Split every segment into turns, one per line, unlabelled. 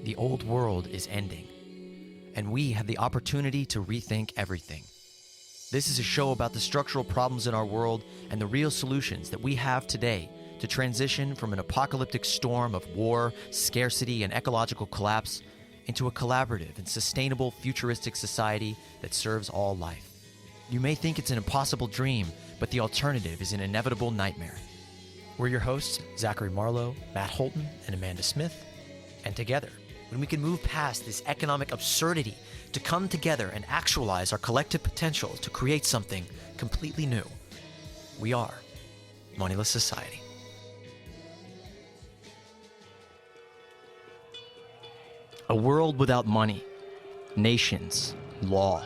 The old world is ending, and we have the opportunity to rethink everything. This is a show about the structural problems in our world and the real solutions that we have today to transition from an apocalyptic storm of war, scarcity, and ecological collapse into a collaborative and sustainable futuristic society that serves all life. You may think it's an impossible dream, but the alternative is an inevitable nightmare. We're your hosts, Zachary Marlowe, Matt Holton, and Amanda Smith. And together, when we can move past this economic absurdity to come together and actualize our collective potential to create something completely new, we are Moneyless Society. A world without money, nations, law,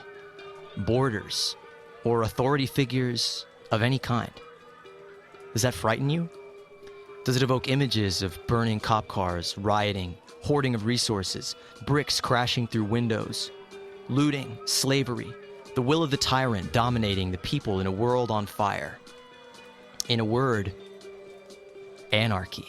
borders, or authority figures of any kind. Does that frighten you? Does it evoke images of burning cop cars, rioting, hoarding of resources, bricks crashing through windows, looting, slavery, the will of the tyrant dominating the people in a world on fire? In a word, anarchy.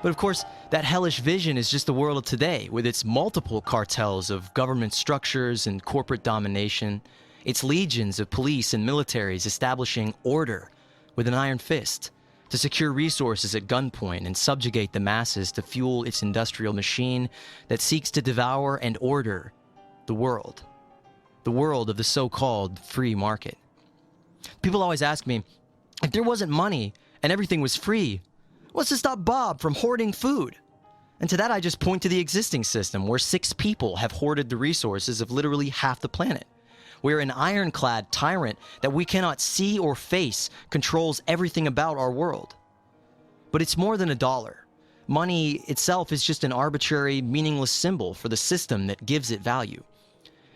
But of course, that hellish vision is just the world of today, with its multiple cartels of government structures and corporate domination, its legions of police and militaries establishing order with an iron fist, to secure resources at gunpoint and subjugate the masses to fuel its industrial machine that seeks to devour and order the world of the so-called free market. People always ask me, if there wasn't money and everything was free, what's to stop Bob from hoarding food? And to that I just point to the existing system where 6 people have hoarded the resources of literally half the planet, where an ironclad tyrant that we cannot see or face controls everything about our world. But it's more than a dollar. Money itself is just an arbitrary, meaningless symbol for the system that gives it value.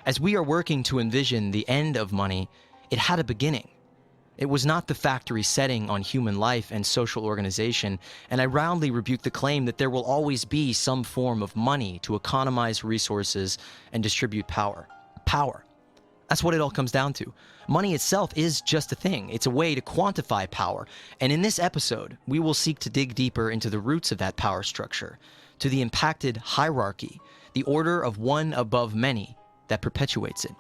As we are working to envision the end of money, it had a beginning. It was not the factory setting on human life and social organization, and I roundly rebuke the claim that there will always be some form of money to economize resources and distribute power. Power. That's what it all comes down to. Money itself is just a thing. It's a way to quantify power. And in this episode, we will seek to dig deeper into the roots of that power structure, to the impacted hierarchy, the order of one above many that perpetuates it.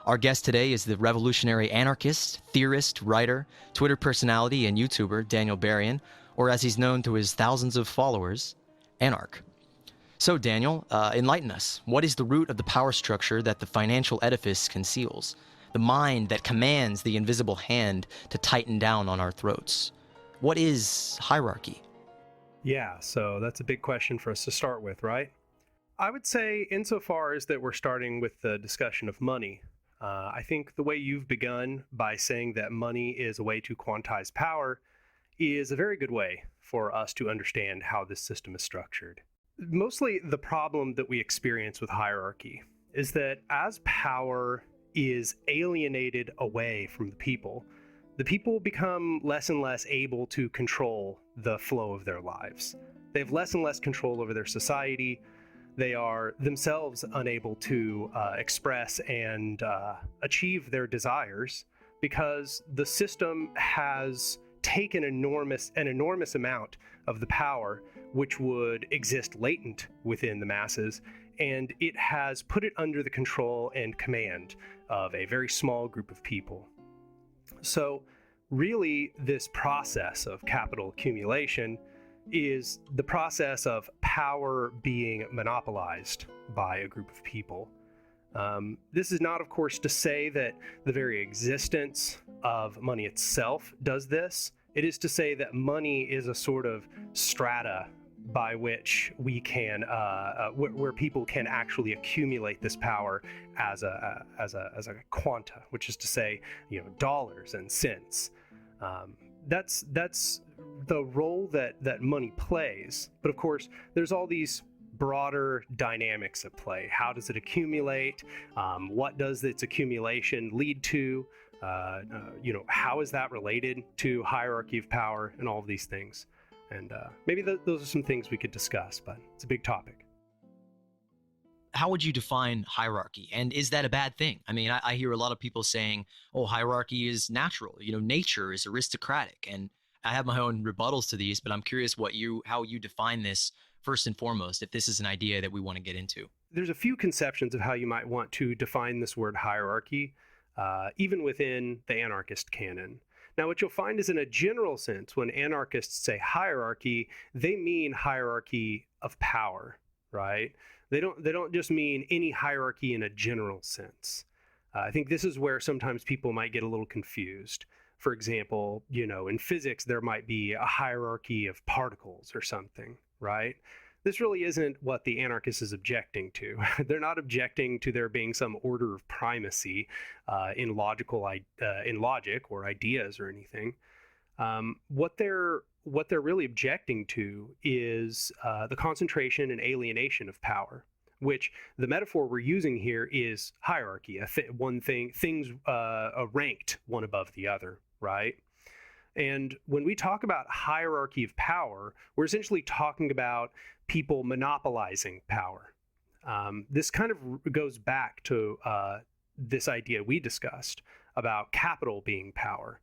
Our guest today is the revolutionary anarchist, theorist, writer, Twitter personality, and YouTuber Daniel Berrien, or as he's known to his thousands of followers, Anark. So Daniel, enlighten us. What is the root of the power structure that the financial edifice conceals? The mind that commands the invisible hand to tighten down on our throats? What is hierarchy?
Yeah, so that's a big question for us to start with, right? I would say insofar as that we're starting with the discussion of money, I think the way you've begun by saying that money is a way to quantize power is a very good way for us to understand how this system is structured. Mostly the problem that we experience with hierarchy is that as power is alienated away from the people become less and less able to control the flow of their lives. They have less and less control over their society. They are themselves unable to express and achieve their desires because the system has taken an enormous amount of the power which would exist latent within the masses, and it has put it under the control and command of a very small group of people. So really, this process of capital accumulation is the process of power being monopolized by a group of people. This is not, of course, to say that the very existence of money itself does this. It is to say that money is a sort of strata by which we can, where people can actually accumulate this power as a quanta, which is to say, dollars and cents. That's the role that money plays. But of course, there's all these broader dynamics at play. How does it accumulate? What does its accumulation lead to? How is that related to hierarchy of power and all of these things? And maybe those are some things we could discuss, but it's a big topic.
How would you define hierarchy? And is that a bad thing? I mean, I hear a lot of people saying, oh, hierarchy is natural. Nature is aristocratic. And I have my own rebuttals to these, but I'm curious how you define this first and foremost, if this is an idea that we want to get into?
There's a few conceptions of how you might want to define this word hierarchy, even within the anarchist canon. Now, what you'll find is in a general sense, when anarchists say hierarchy, they mean hierarchy of power, right? They don't just mean any hierarchy in a general sense. I think this is where sometimes people might get a little confused. For example, in physics, there might be a hierarchy of particles or something, right? This really isn't what the anarchist is objecting to. They're not objecting to there being some order of primacy in logic or ideas or anything. What they're really objecting to is the concentration and alienation of power, which the metaphor we're using here is hierarchy. Things ranked one above the other, right? And when we talk about hierarchy of power, we're essentially talking about people monopolizing power. This kind of goes back to this idea we discussed about capital being power.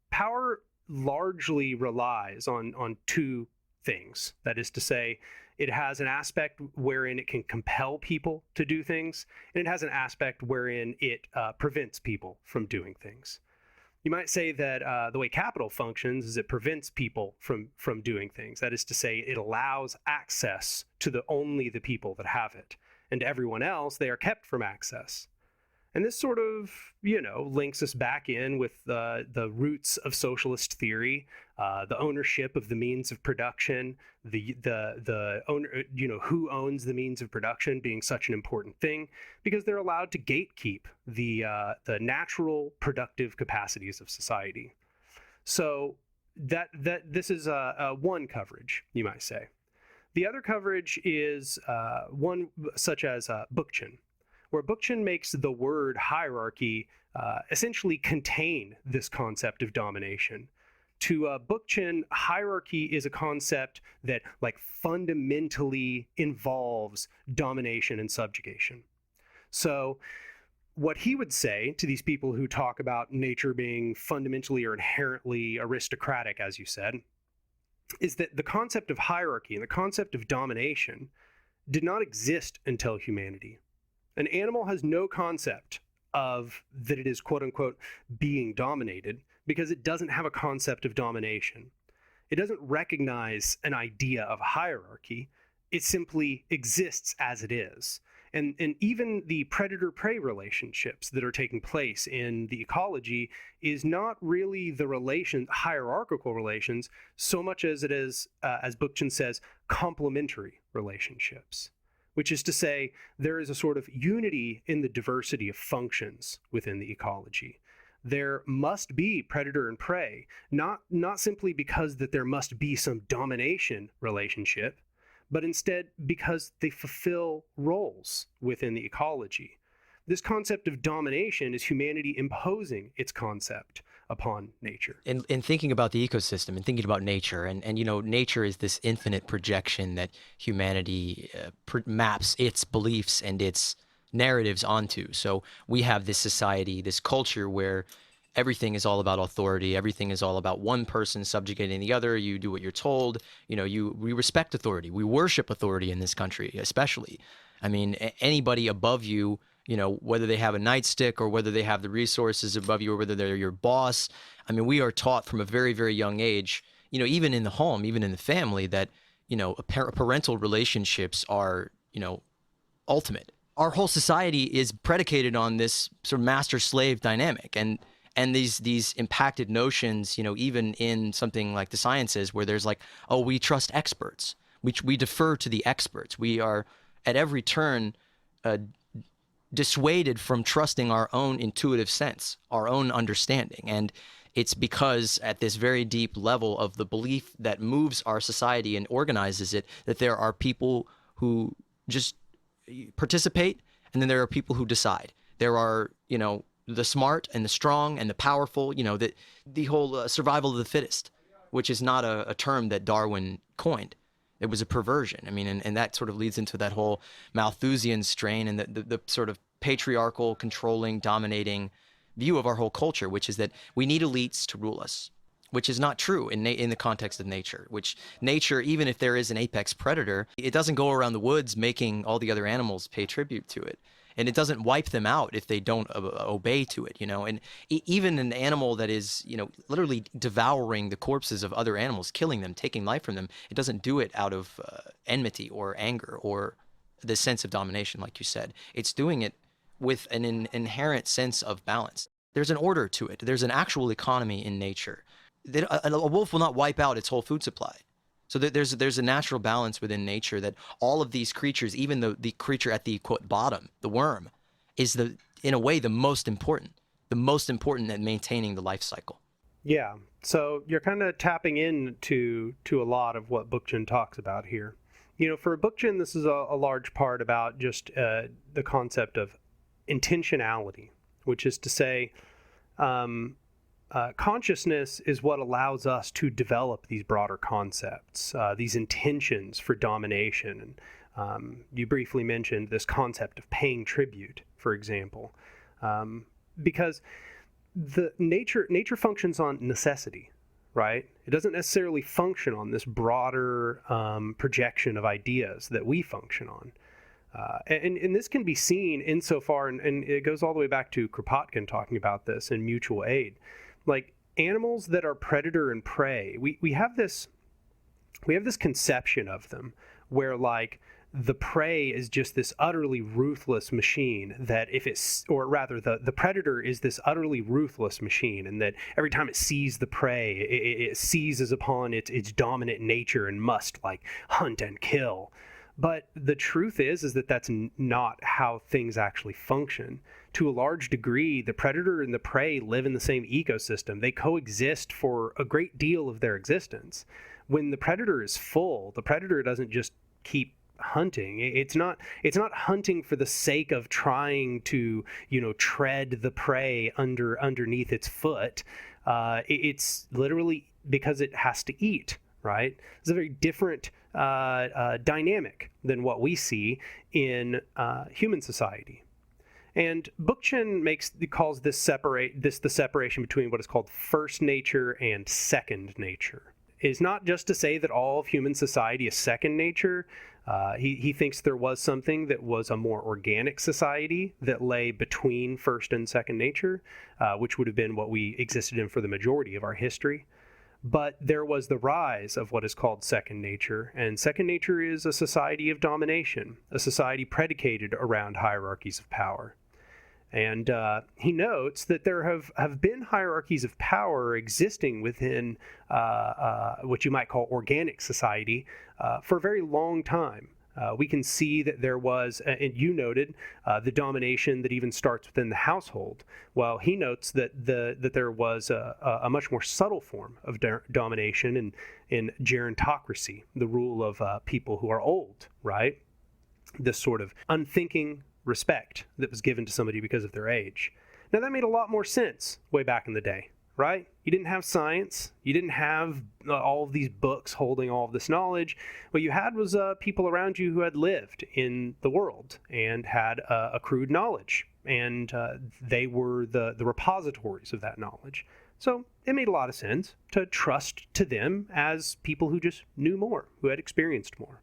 Power largely relies on two things. That is to say, it has an aspect wherein it can compel people to do things, and it has an aspect wherein it prevents people from doing things. You might say that the way capital functions is it prevents people from doing things. That is to say, it allows access to only the people that have it, and to everyone else, they are kept from access. And this sort of, links us back in with the roots of socialist theory, the ownership of the means of production, the owner, who owns the means of production being such an important thing, because they're allowed to gatekeep the natural productive capacities of society. So that this is one coverage, you might say. The other coverage is one such as Bookchin, where Bookchin makes the word hierarchy essentially contain this concept of domination. To Bookchin, hierarchy is a concept that fundamentally involves domination and subjugation. So what he would say to these people who talk about nature being fundamentally or inherently aristocratic, as you said, is that the concept of hierarchy and the concept of domination did not exist until humanity. An animal has no concept of that it is, quote unquote, being dominated because it doesn't have a concept of domination. It doesn't recognize an idea of hierarchy. It simply exists as it is. And even the predator-prey relationships that are taking place in the ecology is not really the hierarchical relations, so much as it is, as Bookchin says, complementary relationships. Which is to say, there is a sort of unity in the diversity of functions within the ecology. There must be predator and prey, not simply because that there must be some domination relationship, but instead because they fulfill roles within the ecology. This concept of domination is humanity imposing its concept upon nature.
In thinking about the ecosystem and thinking about nature, and nature is this infinite projection that humanity maps its beliefs and its narratives onto. So we have this society, this culture where everything is all about authority. Everything is all about one person subjugating the other. You do what you're told. We respect authority. We worship authority in this country, especially. I mean, anybody above you, whether they have a nightstick or whether they have the resources above you or whether they're your boss. I mean, we are taught from a very, very young age, even in the home, even in the family, that, parental relationships are, ultimate. Our whole society is predicated on this sort of master-slave dynamic. And these impacted notions, even in something like the sciences where there's we trust experts. We defer to the experts. We are at every turn dissuaded from trusting our own intuitive sense, our own understanding. And it's because at this very deep level of the belief that moves our society and organizes it, that there are people who just participate, and then there are people who decide. There are, the smart and the strong and the powerful, the whole survival of the fittest, which is not a term that Darwin coined. It was a perversion. I mean, and that sort of leads into that whole Malthusian strain and the sort of patriarchal, controlling, dominating view of our whole culture, which is that we need elites to rule us. which is not true in the context of nature, which nature, even if there is an apex predator, it doesn't go around the woods making all the other animals pay tribute to it. And it doesn't wipe them out if they don't obey to it, and even an animal that is, literally devouring the corpses of other animals, killing them, taking life from them, it doesn't do it out of enmity or anger or the sense of domination, like you said. It's doing it with an inherent sense of balance. There's an order to it. There's an actual economy in nature. A wolf will not wipe out its whole food supply. So there's a natural balance within nature that all of these creatures, even the creature at the quote bottom, the worm, is in a way the most important at maintaining the life cycle.
Yeah. So you're kind of tapping into a lot of what Bookchin talks about here. For Bookchin, this is a large part about just the concept of intentionality, which is to say, consciousness is what allows us to develop these broader concepts, these intentions for domination. And you briefly mentioned this concept of paying tribute, for example, because the nature functions on necessity, right? It doesn't necessarily function on this broader projection of ideas that we function on. And this can be seen insofar, and it goes all the way back to Kropotkin talking about this in Mutual Aid. Like animals that are predator and prey, we have this conception of them where like the prey is just this utterly ruthless machine that the predator is this utterly ruthless machine, and that every time it sees the prey, it seizes upon its dominant nature and must like hunt and kill. But the truth is that that's not how things actually function. To a large degree, the predator and the prey live in the same ecosystem. They coexist for a great deal of their existence. When the predator is full, the predator doesn't just keep hunting. It's not hunting for the sake of trying to, tread the prey underneath its foot. It's literally because it has to eat, right? It's a very different dynamic than what we see in human society. And Bookchin calls this the separation between what is called first nature and second nature. It's not just to say that all of human society is second nature. He thinks there was something that was a more organic society that lay between first and second nature, which would have been what we existed in for the majority of our history. But there was the rise of what is called second nature, and second nature is a society of domination, a society predicated around hierarchies of power. And he notes that there have been hierarchies of power existing within what you might call organic society for a very long time. We can see that there was, and you noted, the domination that even starts within the household. Well, he notes that there was a much more subtle form of domination in gerontocracy, the rule of people who are old, right? This sort of unthinking respect that was given to somebody because of their age. Now, that made a lot more sense way back in the day, right? You didn't have science. You didn't have all of these books holding all of this knowledge. What you had was people around you who had lived in the world and had accrued knowledge, and they were the repositories of that knowledge. So it made a lot of sense to trust to them as people who just knew more, who had experienced more.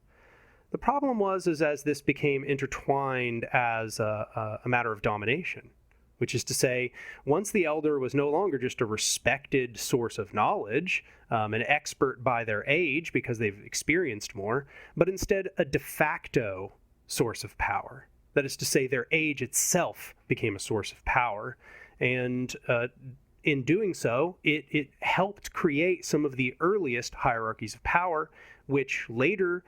The problem was as this became intertwined as a matter of domination, which is to say, once the elder was no longer just a respected source of knowledge, an expert by their age because they've experienced more, but instead a de facto source of power. That is to say, their age itself became a source of power. And in doing so, it helped create some of the earliest hierarchies of power, which later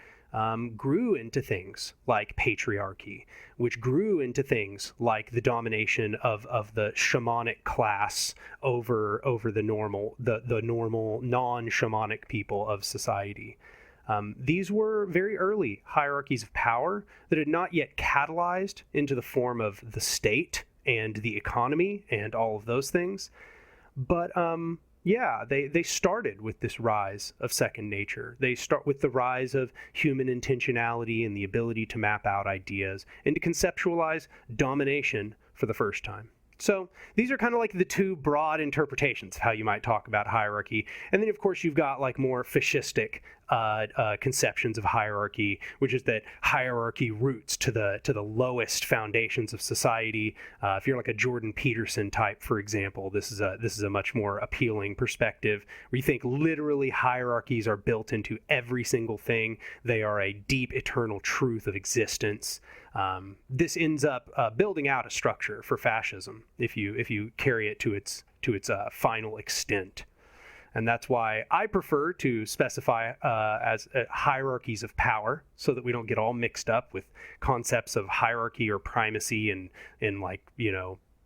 grew into things like patriarchy, which grew into things like the domination of the shamanic class over the normal non-shamanic people of society. These were very early hierarchies of power that had not yet catalyzed into the form of the state and the economy and all of those things. But they started with this rise of second nature. They start with the rise of human intentionality and the ability to map out ideas and to conceptualize domination for the first time. So these are kind of like the two broad interpretations of how you might talk about hierarchy. And then, of course, you've got like more fascistic conceptions of hierarchy, which is that hierarchy roots to the lowest foundations of society. If you're like a Jordan Peterson type, for example, this is a much more appealing perspective, where you think literally hierarchies are built into every single thing. They are a deep, eternal truth of existence. This ends up building out a structure for fascism if you carry it to its final extent. And that's why I prefer to specify as hierarchies of power, so that we don't get all mixed up with concepts of hierarchy or primacy in like,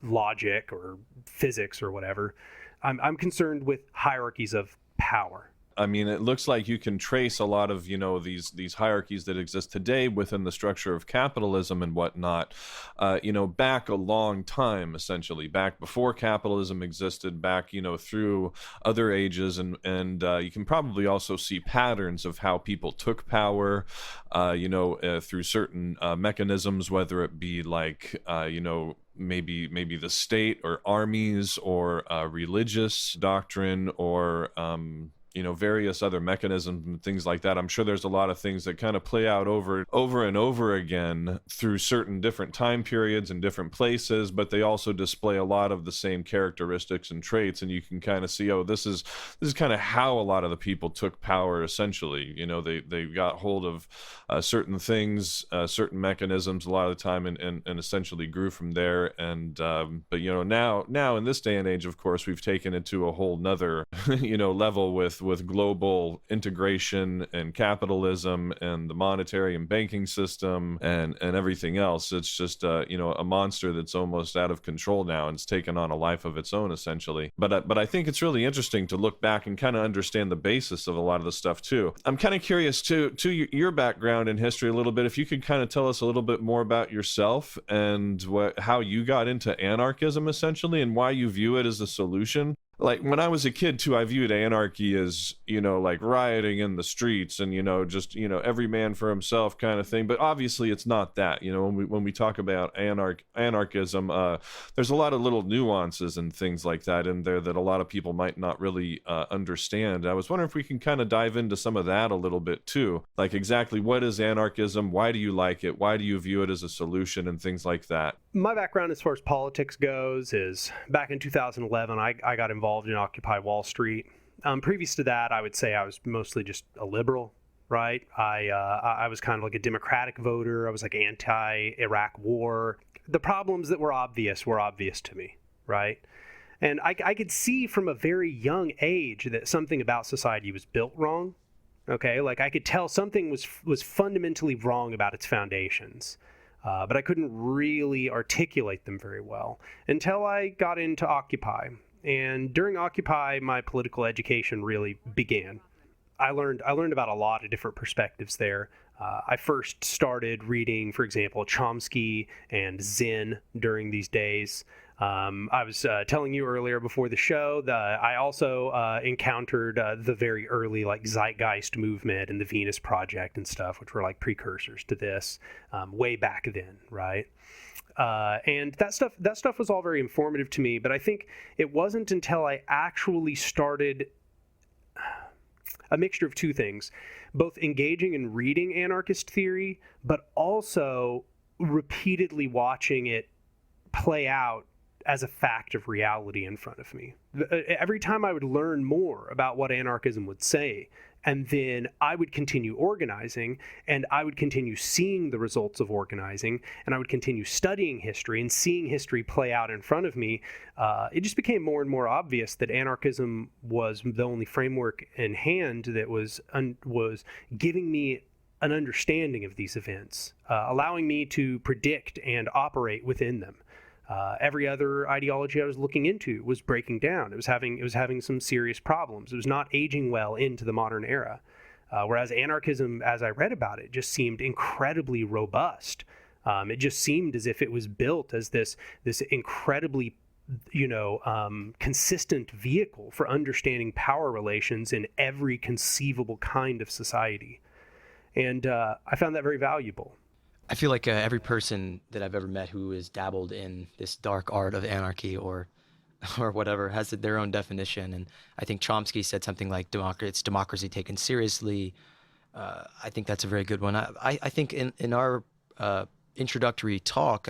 logic or physics or whatever. I'm concerned with hierarchies of power.
I mean, it looks like you can trace a lot of, these hierarchies that exist today within the structure of capitalism and whatnot, back a long time, essentially, back before capitalism existed, back, through other ages. And you can probably also see patterns of how people took power, through certain mechanisms, whether it be like, maybe the state or armies or religious doctrine or various other mechanisms and things like that. I'm sure there's a lot of things that kind of play out over and over again through certain different time periods and different places, but they also display a lot of the same characteristics and traits, and you can kind of see, this is kind of how a lot of the people took power, essentially. They got hold of certain things, certain mechanisms a lot of the time, and essentially grew from there. And but now in this day and age, of course, we've taken it to a whole nother level with global integration and capitalism and the monetary and banking system and everything else. It's just a monster that's almost out of control now, and it's taken on a life of its own, essentially. But I think it's really interesting to look back and kind of understand the basis of a lot of the stuff too. I'm kind of curious to your background in history a little bit. If you could kind of tell us a little bit more about yourself and how you got into anarchism, essentially, and why you view it as a solution. Like, when I was a kid too, I viewed anarchy as, like rioting in the streets and, just, every man for himself kind of thing. But obviously it's not that. When we talk about anarchism, there's a lot of little nuances and things like that in there that a lot of people might not really understand. I was wondering if we can kind of dive into some of that a little bit too. Like, exactly what is anarchism? Why do you like it? Why do you view it as a solution and things like that?
My background as far as politics goes is back in 2011, I got involved in Occupy Wall Street. Previous to that, I would say I was mostly just a liberal, right? I was kind of like a Democratic voter. I was like anti-Iraq war. The problems that were obvious to me, right? And I could see from a very young age that something about society was built wrong. Okay, like I could tell something was fundamentally wrong about its foundations. But I couldn't really articulate them very well until I got into Occupy. And during Occupy, my political education really began. I learned about a lot of different perspectives there. I first started reading, for example, Chomsky and Zen during these days. I was telling you earlier before the show that I also encountered the very early Zeitgeist movement and the Venus Project and stuff, which were like precursors to this way back then, right? And that stuff was all very informative to me, but I think it wasn't until I actually started a mixture of two things, both engaging and reading anarchist theory, but also repeatedly watching it play out as a fact of reality in front of me. Every time I would learn more about what anarchism would say, and then I would continue organizing, and I would continue seeing the results of organizing, and I would continue studying history and seeing history play out in front of me, it just became more and more obvious that anarchism was the only framework in hand that was giving me an understanding of these events, allowing me to predict and operate within them. Every other ideology I was looking into was breaking down. It was having some serious problems. It was not aging well into the modern era. Whereas anarchism, as I read about it, just seemed incredibly robust. It just seemed as if it was built as this incredibly, consistent vehicle for understanding power relations in every conceivable kind of society. And I found that very valuable.
I feel like every person that I've ever met who has dabbled in this dark art of anarchy or or whatever has their own definition. And I think Chomsky said something like it's democracy taken seriously. I think that's a very good one. I think in our introductory talk,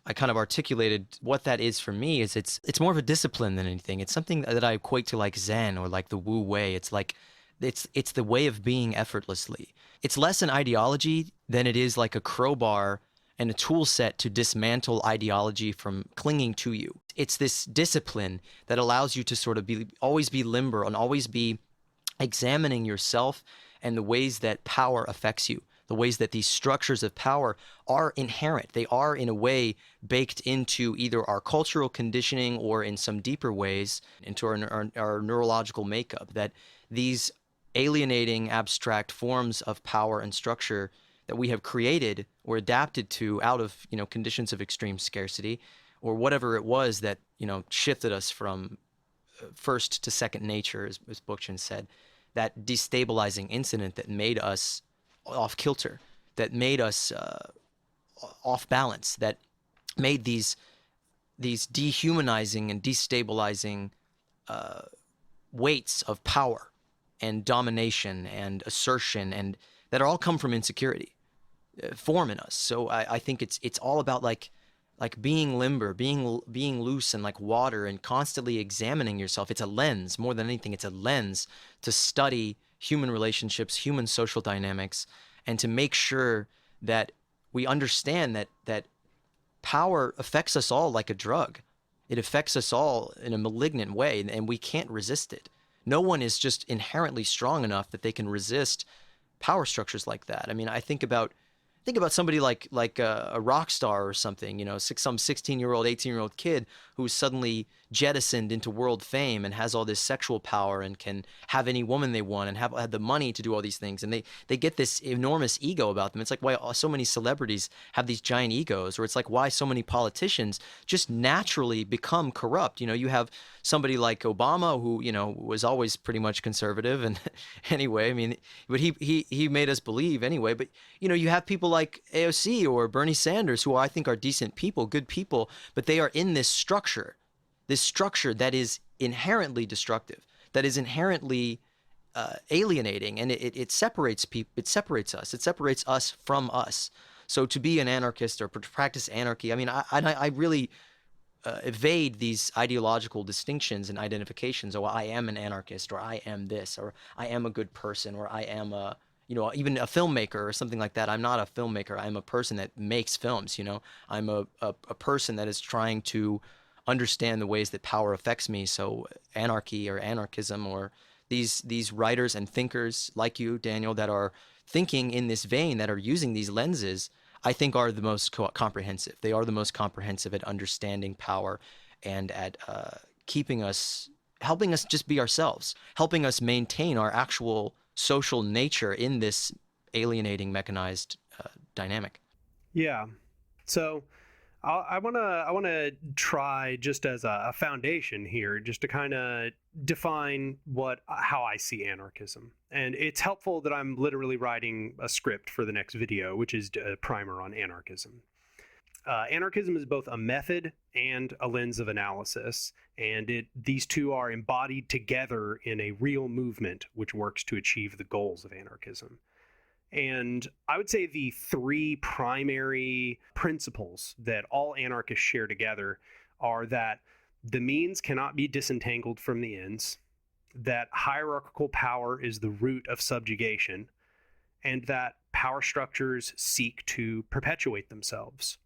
I kind of articulated what that is for me. Is it's more of a discipline than anything. It's something that I equate to like Zen or like the Wu Wei. It's like it's the way of being effortlessly. It's less an ideology than it is like a crowbar and a tool set to dismantle ideology from clinging to you. It's this discipline that allows you to sort of always be limber and always be examining yourself and the ways that power affects you, the ways that these structures of power are inherent. They are, in a way, baked into either our cultural conditioning or in some deeper ways into our neurological makeup, that these alienating, abstract forms of power and structure that we have created or adapted to out of, conditions of extreme scarcity or whatever it was that, shifted us from first to second nature, as Bookchin said, that destabilizing incident that made us off kilter, that made us off balance, that made these dehumanizing and destabilizing weights of power and domination and assertion, and that all come from insecurity, form in us. So I think it's all about like being limber, being loose and like water, and constantly examining yourself. It's a lens more than anything. It's a lens to study human relationships, human social dynamics, and to make sure that we understand that power affects us all like a drug. It affects us all in a malignant way, and we can't resist it. No one is just inherently strong enough that they can resist power structures like that. I mean, I think about somebody like a rock star or something, some 16-year-old, 18-year-old kid who's suddenly jettisoned into world fame and has all this sexual power and can have any woman they want and have the money to do all these things. And they get this enormous ego about them. It's like why so many celebrities have these giant egos, or it's like why so many politicians just naturally become corrupt. You have somebody like Obama who, was always pretty much conservative. And anyway, I mean, but he made us believe anyway. But, you have people like AOC or Bernie Sanders, who I think are decent people, good people, but they are in this structure that is inherently destructive, that is inherently alienating, and it separates people. It separates us. It separates us from us. So to be an anarchist or to practice anarchy, I mean, I really evade these ideological distinctions and identifications. Oh, I am an anarchist, or I am this, or I am a good person, or I am even a filmmaker or something like that. I'm not a filmmaker. I'm a person that makes films. I'm a person that is trying to understand the ways that power affects me. So anarchy or anarchism, or these writers and thinkers like you, Daniel, that are thinking in this vein, that are using these lenses, I think are the most comprehensive. They are the most comprehensive at understanding power and at helping us just be ourselves, helping us maintain our actual social nature in this alienating mechanized dynamic.
Yeah. So I want to try just as a foundation here, just to kind of define how I see anarchism. And it's helpful that I'm literally writing a script for the next video, which is a primer on anarchism. Anarchism is both a method and a lens of analysis, and these two are embodied together in a real movement which works to achieve the goals of anarchism. And I would say the three primary principles that all anarchists share together are that the means cannot be disentangled from the ends, that hierarchical power is the root of subjugation, and that power structures seek to perpetuate themselves.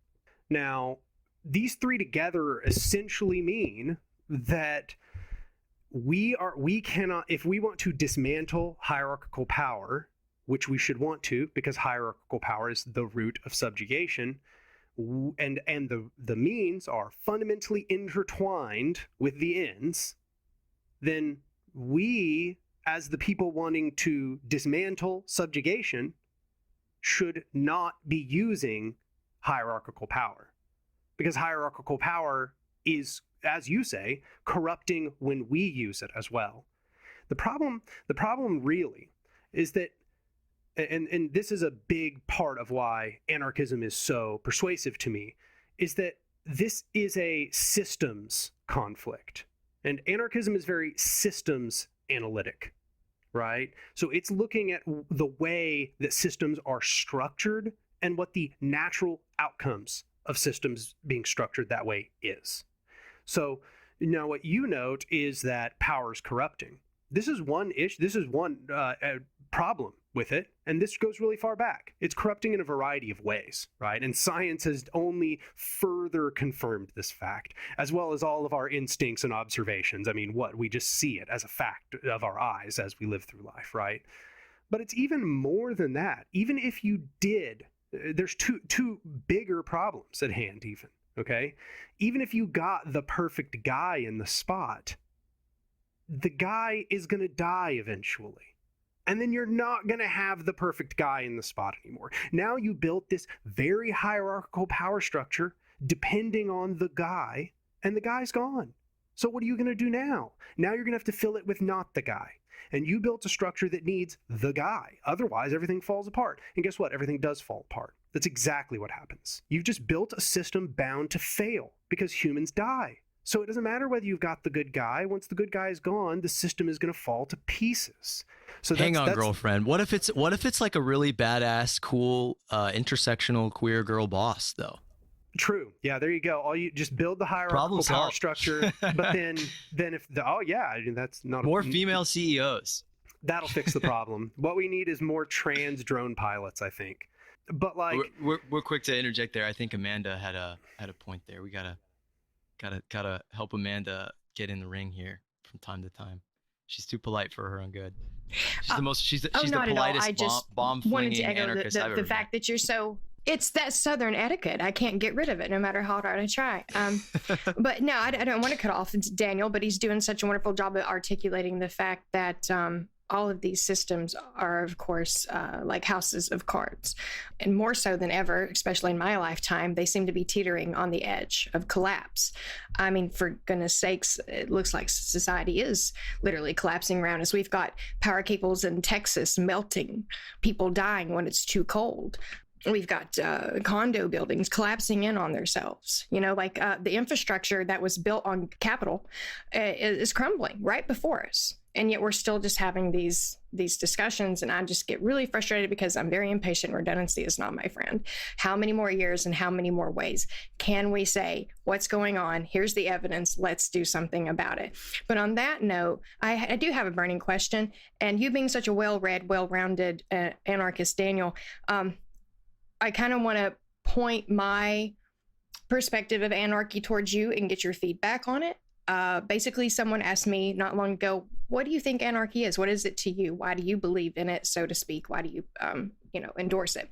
Now, these three together essentially mean that we cannot, if we want to dismantle hierarchical power, which we should want to, because hierarchical power is the root of subjugation, and the means are fundamentally intertwined with the ends, then we, as the people wanting to dismantle subjugation, should not be using hierarchical power. Because hierarchical power is, as you say, corrupting when we use it as well. The problem really is that and this is a big part of why anarchism is so persuasive to me, is that this is a systems conflict. And anarchism is very systems analytic, right? So it's looking at the way that systems are structured and what the natural outcomes of systems being structured that way is. So now what you note is that power is corrupting. This is one issue. This is one problem with it, and this goes really far back. It's corrupting in a variety of ways, right? And science has only further confirmed this fact, as well as all of our instincts and observations. I mean, we just see it as a fact of our eyes as we live through life, right? But it's even more than that. Even if you did, there's two bigger problems at hand even, okay? Even if you got the perfect guy in the spot, the guy is going to die eventually. And then you're not going to have the perfect guy in the spot anymore. Now you built this very hierarchical power structure depending on the guy, and the guy's gone. So what are you going to do now? Now you're going to have to fill it with not the guy. And you built a structure that needs the guy. Otherwise, everything falls apart. And guess what? Everything does fall apart. That's exactly what happens. You've just built a system bound to fail because humans die. So it doesn't matter whether you've got the good guy. Once the good guy is gone, the system is going to fall to pieces. So
hang on, girlfriend. What if it's like a really badass, cool, intersectional queer girl boss, though?
True. Yeah, there you go. You just build the hierarchical power structure, but then if that's not
more female CEOs.
That'll fix the problem. What we need is more trans drone pilots, I think. But like
we're quick to interject there. I think Amanda had a point there. We gotta help Amanda get in the ring here from time to time. She's too polite for her own good. She's the politest bomb flinging anarchist I've ever met.
The fact that you're so, it's that Southern etiquette. I can't get rid of it no matter how hard I try. But no, I don't want to cut off Daniel, but he's doing such a wonderful job of articulating the fact that all of these systems are, of course, like houses of cards. And more so than ever, especially in my lifetime, they seem to be teetering on the edge of collapse. I mean, for goodness sakes, it looks like society is literally collapsing around us. We've got power cables in Texas melting, people dying when it's too cold. We've got condo buildings collapsing in on themselves. The infrastructure that was built on capital is crumbling right before us. And yet we're still just having these discussions, and I just get really frustrated because I'm very impatient. Redundancy is not my friend. How many more years and how many more ways can we say what's going on? Here's the evidence. Let's do something about it. But on that note, I do have a burning question. And you being such a well-read, well-rounded anarchist, Daniel, I kind of want to point my perspective of anarchy towards you and get your feedback on it. Basically, someone asked me not long ago, what do you think anarchy is? What is it to you? Why do you believe in it, so to speak? Why do you, endorse it?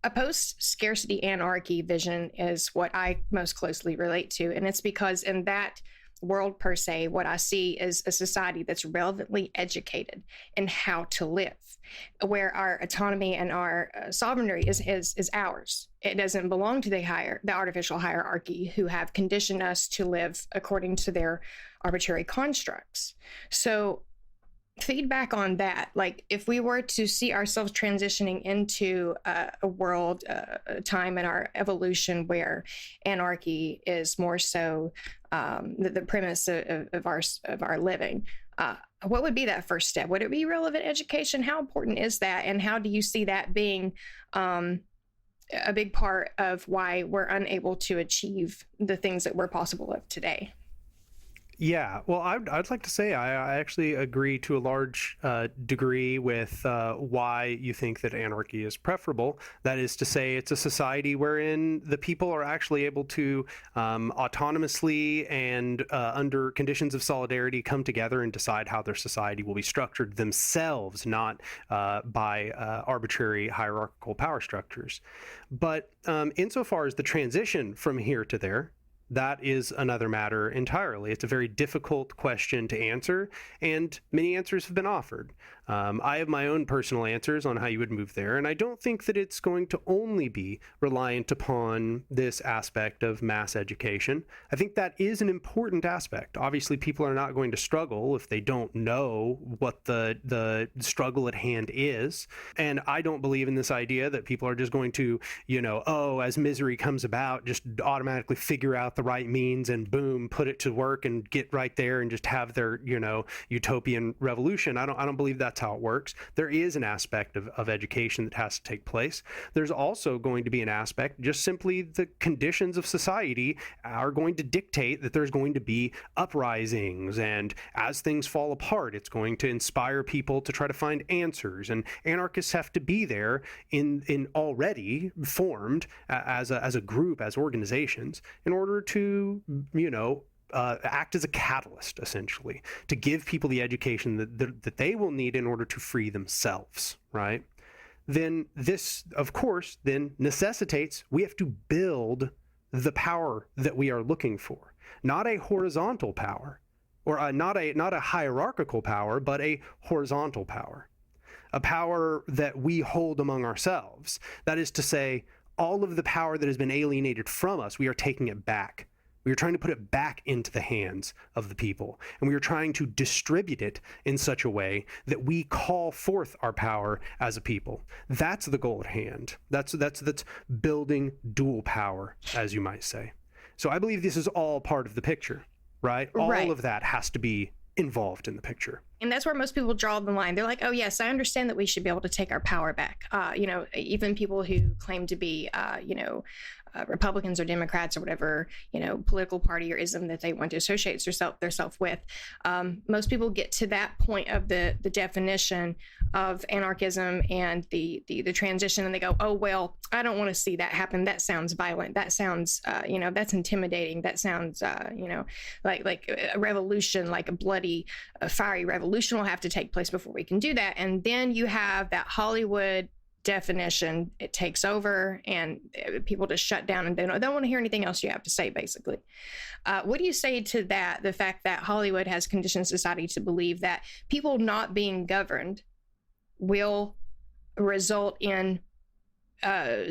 A post-scarcity anarchy vision is what I most closely relate to. And it's because in that world per se, what I see is a society that's relevantly educated in how to live, where our autonomy and our sovereignty is ours. It doesn't belong to the artificial hierarchy who have conditioned us to live according to their arbitrary constructs. So feedback on that, like if we were to see ourselves transitioning into a world, a time in our evolution where anarchy is more so the premise of our living, what would be that first step? Would it be relevant education? How important is that? And how do you see that being a big part of why we're unable to achieve the things that we're possible of today?
Yeah, well, I'd like to say I actually agree to a large degree with why you think that anarchy is preferable. That is to say, it's a society wherein the people are actually able to autonomously and under conditions of solidarity come together and decide how their society will be structured themselves, not by arbitrary hierarchical power structures. But insofar as the transition from here to there, that is another matter entirely. It's a very difficult question to answer, and many answers have been offered. I have my own personal answers on how you would move there, and I don't think that it's going to only be reliant upon this aspect of mass education. I think that is an important aspect. Obviously, people are not going to struggle if they don't know what the struggle at hand is, and I don't believe in this idea that people are just going to, as misery comes about, just automatically figure out the right means and boom, put it to work and get right there and just have their, utopian revolution. I don't believe that's how it works. There is an aspect of education that has to take place. There's also going to be an aspect, just simply the conditions of society are going to dictate that there's going to be uprisings, and as things fall apart, it's going to inspire people to try to find answers, and anarchists have to be there in already formed as a group, as organizations, in order to, act as a catalyst, essentially, to give people the education that they will need in order to free themselves, right? Then this, of course, then necessitates we have to build the power that we are looking for, not a horizontal power, or not a hierarchical power, but a horizontal power, a power that we hold among ourselves. That is to say, all of the power that has been alienated from us, we are taking it back. We are trying to put it back into the hands of the people, and we are trying to distribute it in such a way that we call forth our power as a people. That's the goal at hand. That's building dual power, as you might say. So I believe this is all part of the picture, right? All of that has to be involved in the picture.
And that's where most people draw the line. They're like, oh, yes, I understand that we should be able to take our power back. Even people who claim to be, Republicans or Democrats or whatever, political party or ism that they want to associate themselves with. Most people get to that point of the definition of anarchism and the transition, and they go, oh, well, I don't want to see that happen. That sounds violent. That sounds, that's intimidating. That sounds, like a revolution, like a bloody, fiery revolution will have to take place before we can do that. And then you have that Hollywood definition. It takes over, and people just shut down and they don't want to hear anything else you have to say, basically. What do you say to that, the fact that Hollywood has conditioned society to believe that people not being governed will result in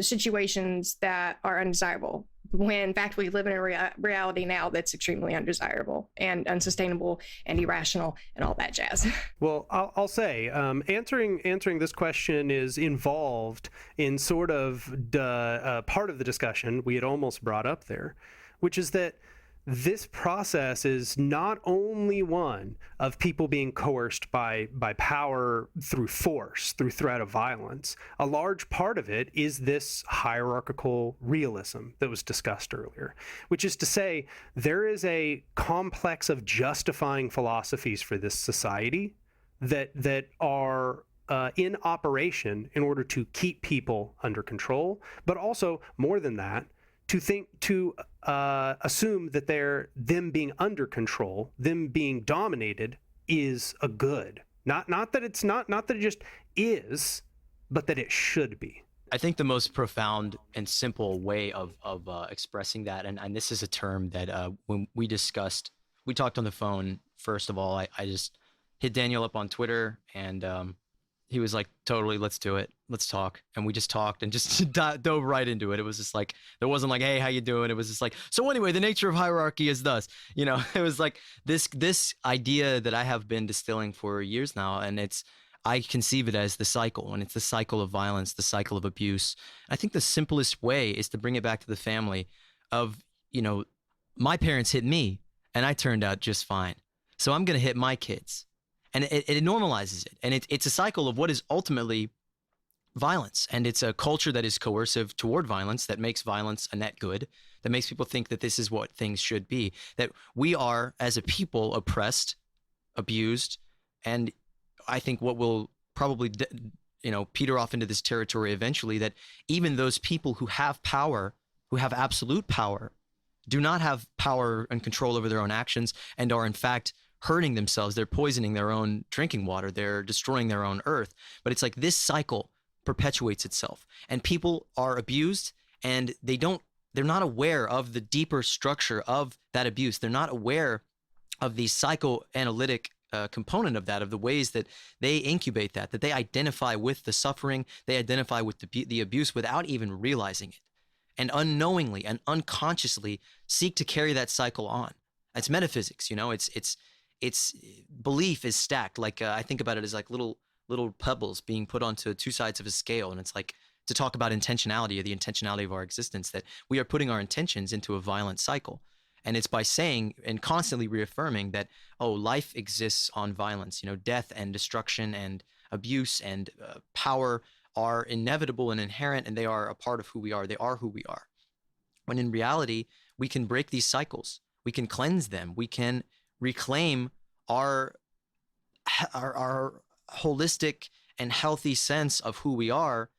situations that are undesirable, when in fact we live in a reality now that's extremely undesirable and unsustainable and irrational and all that jazz?
Well, I'll say answering this question is involved in sort of part of the discussion we had almost brought up there, which is that this process is not only one of people being coerced by power through force, through threat of violence. A large part of it is this hierarchical realism that was discussed earlier, which is to say there is a complex of justifying philosophies for this society that are in operation in order to keep people under control, but also more than that, to assume that them being under control, them being dominated, is a good. Not that it just is, but that it should be.
I think the most profound and simple way of expressing that, and this is a term that when we talked on the phone. First of all, I just hit Daniel up on Twitter, and he was like, totally, let's do it. Let's talk. And we just talked and just dove right into it. It was just like, there wasn't like, hey, how you doing? It was just like, so anyway, the nature of hierarchy is thus, it was like this idea that I have been distilling for years now. And I conceive it as the cycle, and it's the cycle of violence, the cycle of abuse. I think the simplest way is to bring it back to the family of, my parents hit me and I turned out just fine. So I'm going to hit my kids. And it normalizes it. And it's a cycle of what is ultimately violence. And it's a culture that is coercive toward violence, that makes violence a net good, that makes people think that this is what things should be, that we are, as a people, oppressed, abused. And I think what will probably, peter off into this territory eventually, that even those people who have power, who have absolute power, do not have power and control over their own actions and are, in fact, hurting themselves. They're poisoning their own drinking water. They're destroying their own earth. But it's like this cycle perpetuates itself, and people are abused, and they're not aware of the deeper structure of that abuse. They're not aware of the psychoanalytic component of that, of the ways that they incubate that they identify with the suffering, they identify with the abuse without even realizing it, and unknowingly and unconsciously seek to carry that cycle on. That's metaphysics, it's belief is stacked. Like I think about it as like little pebbles being put onto two sides of a scale, and it's like to talk about intentionality, or the intentionality of our existence, that we are putting our intentions into a violent cycle. And it's by saying and constantly reaffirming that, oh, life exists on violence. Death and destruction and abuse and power are inevitable and inherent, and they are a part of who we are. They are who we are. When in reality, we can break these cycles. We can cleanse them. We can reclaim our holistic and healthy sense of who we are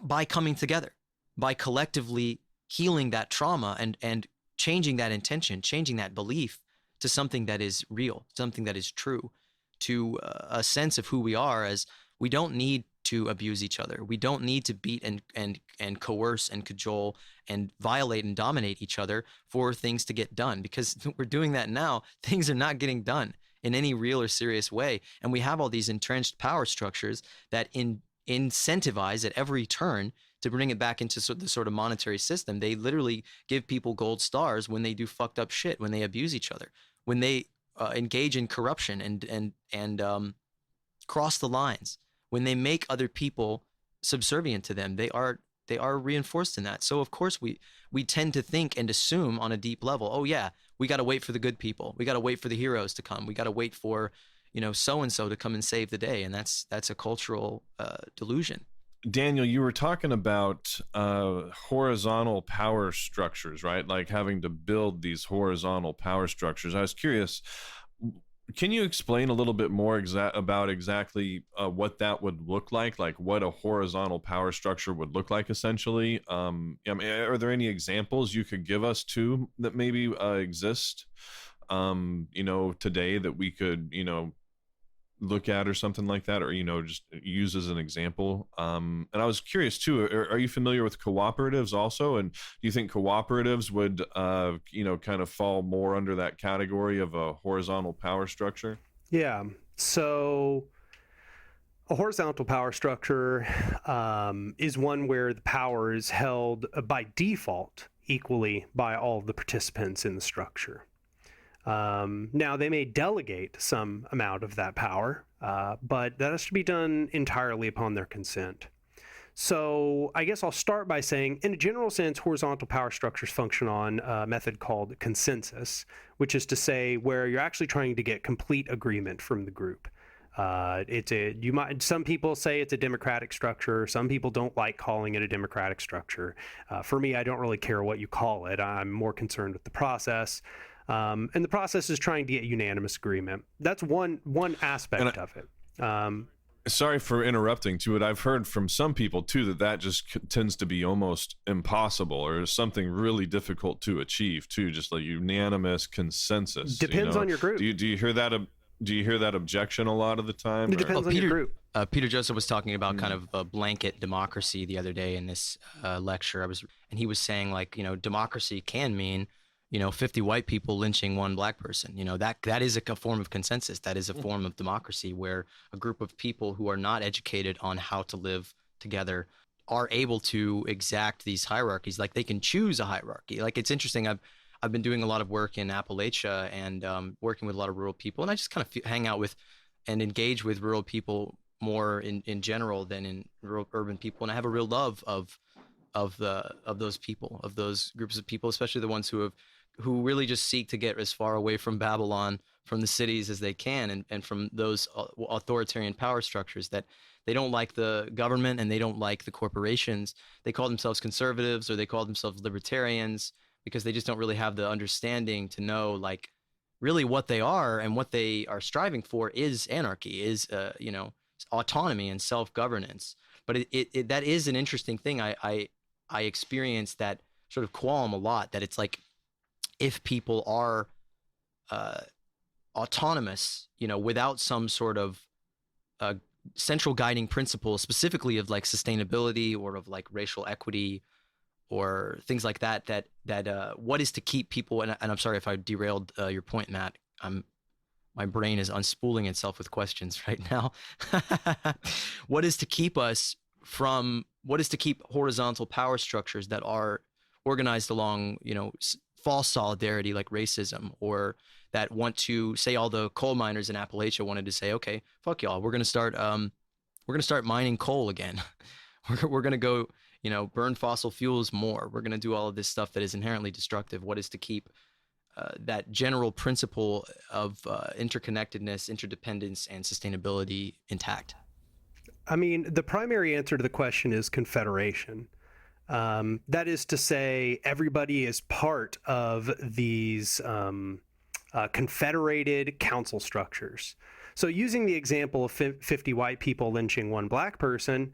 by coming together, by collectively healing that trauma and changing that intention, changing that belief to something that is real, something that is true, to a sense of who we are, as we don't need to abuse each other. We don't need to beat and coerce and cajole and violate and dominate each other for things to get done, because we're doing that now. Things are not getting done in any real or serious way. And we have all these entrenched power structures that incentivize at every turn to bring it back into the sort of monetary system. They literally give people gold stars when they do fucked up shit, when they abuse each other, when they engage in corruption and cross the lines, when they make other people subservient to them. They are reinforced in that. So of course we tend to think and assume on a deep level, oh yeah, we got to wait for the good people. We got to wait for the heroes to come. We got to wait for, so-and-so to come and save the day. And that's a cultural delusion.
Daniel, you were talking about horizontal power structures, right? Like having to build these horizontal power structures. I was curious, can you explain a little bit more about exactly what that would look like what a horizontal power structure would look like, essentially? I mean, are there any examples you could give us too that maybe exist, today that we could, look at or something like that, or just use as an example? And I was curious too, are you familiar with cooperatives also, and do you think cooperatives would kind of fall more under that category of a horizontal power structure?
Yeah, so a horizontal power structure is one where the power is held by default equally by all of the participants in the structure. Now, they may delegate some amount of that power, but that has to be done entirely upon their consent. So I guess I'll start by saying, in a general sense, horizontal power structures function on a method called consensus, which is to say where you're actually trying to get complete agreement from the group. Some people say it's a democratic structure. Some people don't like calling it a democratic structure. For me, I don't really care what you call it. I'm more concerned with the process. And the process is trying to get unanimous agreement. That's one aspect of it.
Sorry for interrupting too, but I've heard from some people too that just tends to be almost impossible, or something really difficult to achieve too, just like unanimous consensus.
Depends on your group.
Do you hear that? Do you hear that objection a lot of the time?
It depends on your group.
Peter Joseph was talking about kind of a blanket democracy the other day in this lecture. And he was saying democracy can mean 50 white people lynching one black person. That is a form of consensus. That is a form of democracy, where a group of people who are not educated on how to live together are able to exact these hierarchies. Like they can choose a hierarchy. Like it's interesting. I've been doing a lot of work in Appalachia and working with a lot of rural people, and I just kind of hang out with and engage with rural people more in general than in urban people. And I have a real love of those people, of those groups of people, especially the ones who really just seek to get as far away from Babylon, from the cities as they can, and from those authoritarian power structures, that they don't like the government and they don't like the corporations. They call themselves conservatives or they call themselves libertarians because they just don't really have the understanding to know really what they are, and what they are striving for is anarchy, is autonomy and self-governance. But that is an interesting thing. I experience that sort of qualm a lot, that it's like, if people are autonomous, without some sort of central guiding principle, specifically of sustainability or of racial equity or things like that what is to keep people, and I'm sorry if I derailed your point, Matt. I'm My brain is unspooling itself with questions right now. What is to keep horizontal power structures that are organized along, false solidarity like racism, or that want to say all the coal miners in Appalachia wanted to say, okay, fuck y'all, we're going to start mining coal again. We're going to go, burn fossil fuels more. We're going to do all of this stuff that is inherently destructive. What is to keep that general principle of interconnectedness, interdependence, and sustainability intact?
I mean, the primary answer to the question is Confederation. That is to say, everybody is part of these confederated council structures. So using the example of 50 white people lynching one black person,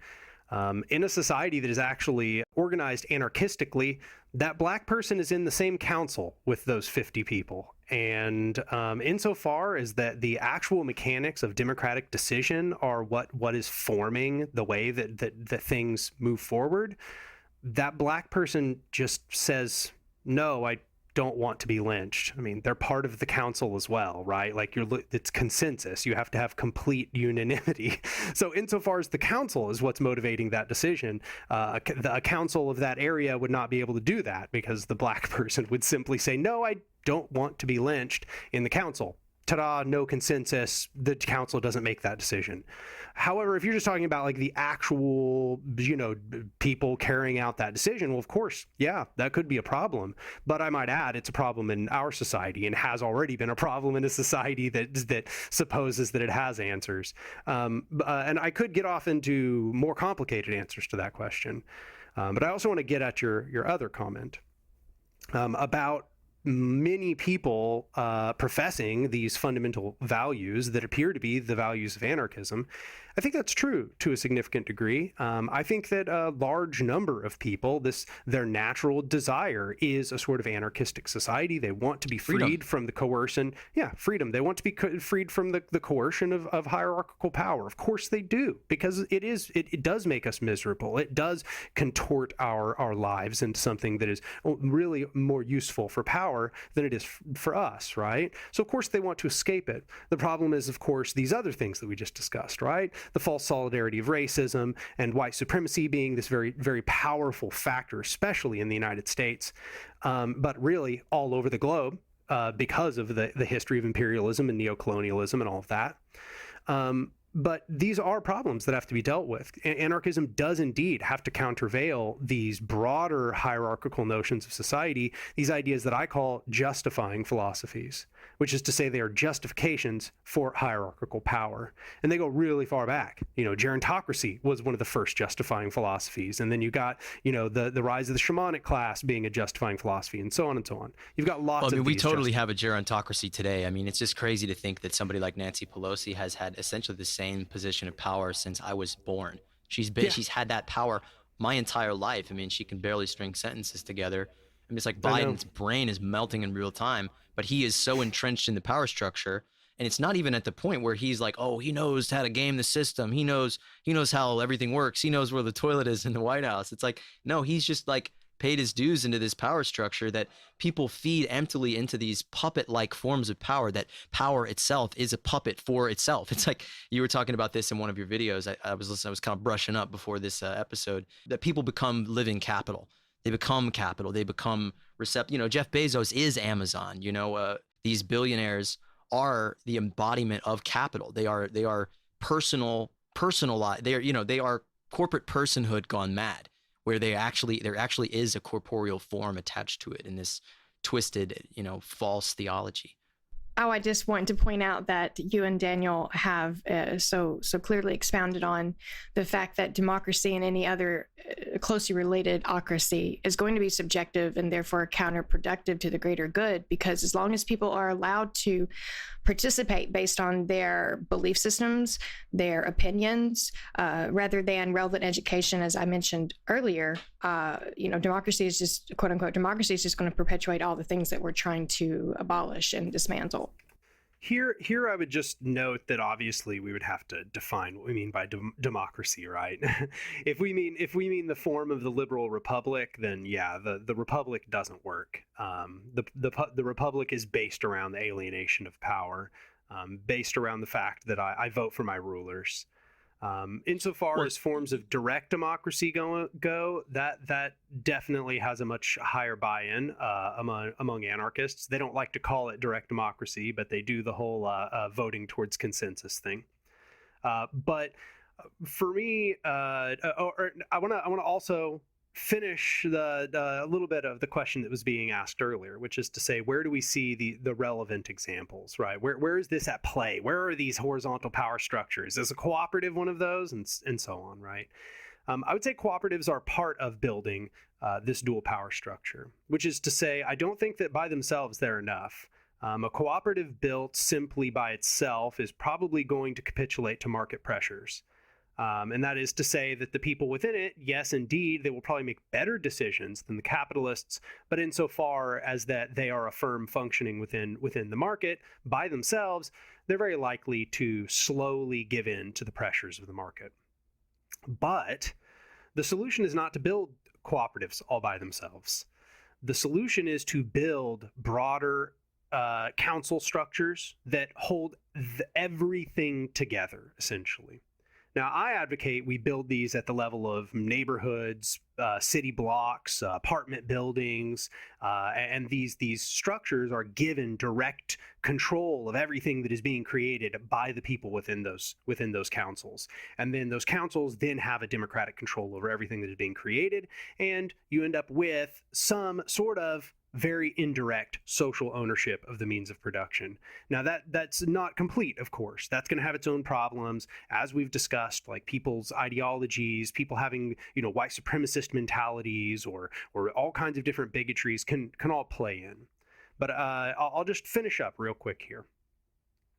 in a society that is actually organized anarchistically, that black person is in the same council with those 50 people. And insofar as that the actual mechanics of democratic decision are what is forming the way that things move forward, that black person just says, no, I don't want to be lynched. I mean, they're part of the council as well, right? Like it's consensus. You have to have complete unanimity. So insofar as the council is what's motivating that decision, a council of that area would not be able to do that because the black person would simply say, no, I don't want to be lynched in the council. Ta-da, no consensus. The council doesn't make that decision. However, if you're just talking about like the actual, people carrying out that decision, well, of course, yeah, that could be a problem. But I might add, it's a problem in our society and has already been a problem in a society that supposes that it has answers. And I could get off into more complicated answers to that question. But I also want to get at your other comment about many people professing these fundamental values that appear to be the values of anarchism. I think that's true to a significant degree. I think that a large number of people, their natural desire is a sort of anarchistic society. They want to be freed from the coercion. Yeah, freedom. They want to be freed from the coercion of hierarchical power. Of course they do, because it does make us miserable. It does contort our lives into something that is really more useful for power than it is for us, right? So of course they want to escape it. The problem is, of course, these other things that we just discussed, right? The false solidarity of racism and white supremacy being this very, very powerful factor, especially in the United States, but really all over the globe because of the history of imperialism and neocolonialism and all of that. But these are problems that have to be dealt with. Anarchism does indeed have to countervail these broader hierarchical notions of society, these ideas that I call justifying philosophies, which is to say they are justifications for hierarchical power. And they go really far back. Gerontocracy was one of the first justifying philosophies. And then you got, the rise of the shamanic class being a justifying philosophy, and so on and so on. You've got lots of these.
We totally have a gerontocracy today. I mean, it's just crazy to think that somebody like Nancy Pelosi has had essentially the same position of power since I was born. She's had that power my entire life. I mean, she can barely string sentences together. I mean, it's like Biden's brain is melting in real time, but he is so entrenched in the power structure, and it's not even at the point where he's like, oh, he knows how to game the system. He knows how everything works. He knows where the toilet is in the White House. It's like, no, he's just like paid his dues into this power structure that people feed emptily into these puppet-like forms of power, that power itself is a puppet for itself. It's like you were talking about this in one of your videos. I was listening, I was kind of brushing up before this episode, that people become living capital. They become capital. They become receptive. Jeff Bezos is Amazon. These billionaires are the embodiment of capital. They are personalized. They are corporate personhood gone mad, where there actually is a corporeal form attached to it in this twisted, false theology.
Oh, I just want to point out that you and Daniel have so clearly expounded on the fact that democracy and any other closely related ocracy is going to be subjective and therefore counterproductive to the greater good, because as long as people are allowed to participate based on their belief systems, their opinions, rather than relevant education, as I mentioned earlier, democracy is just, quote unquote, democracy is just going to perpetuate all the things that we're trying to abolish and dismantle.
Here, I would just note that obviously we would have to define what we mean by democracy, right? If we mean the form of the liberal republic, then yeah, the republic doesn't work. The republic is based around the alienation of power. based around the fact that I vote for my rulers. Insofar as forms of direct democracy go, that definitely has a much higher buy-in among anarchists. They don't like to call it direct democracy, but they do the whole voting towards consensus thing. But for me, I want to also finish a little bit of the question that was being asked earlier, which is to say, where do we see the relevant examples, right? Where is this at play? Where are these horizontal power structures? Is a cooperative one of those, and so on, right? I would say cooperatives are part of building this dual power structure, which is to say, I don't think that by themselves they're enough. A cooperative built simply by itself is probably going to capitulate to market pressures. And that is to say that the people within it, yes, indeed, they will probably make better decisions than the capitalists, but insofar as that they are a firm functioning within the market by themselves, they're very likely to slowly give in to the pressures of the market. But the solution is not to build cooperatives all by themselves. The solution is to build broader council structures that hold everything together, essentially. Now, I advocate we build these at the level of neighborhoods, city blocks, apartment buildings, and these structures are given direct control of everything that is being created by the people within those councils. And then those councils then have a democratic control over everything that is being created, and you end up with some sort of very indirect social ownership of the means of production. Now that's not complete, of course. That's going to have its own problems, as we've discussed, like people's ideologies, people having, white supremacist mentalities or all kinds of different bigotries can all play in. But I'll just finish up real quick here.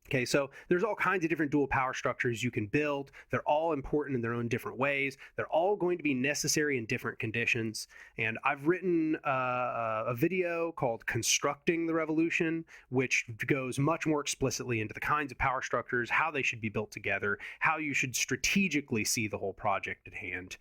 Okay, so there's all kinds of different dual power structures you can build. They're all important in their own different ways. They're all going to be necessary in different conditions. And I've written a video called Constructing the Revolution, which goes much more explicitly into the kinds of power structures, how they should be built together, how you should strategically see the whole project at hand.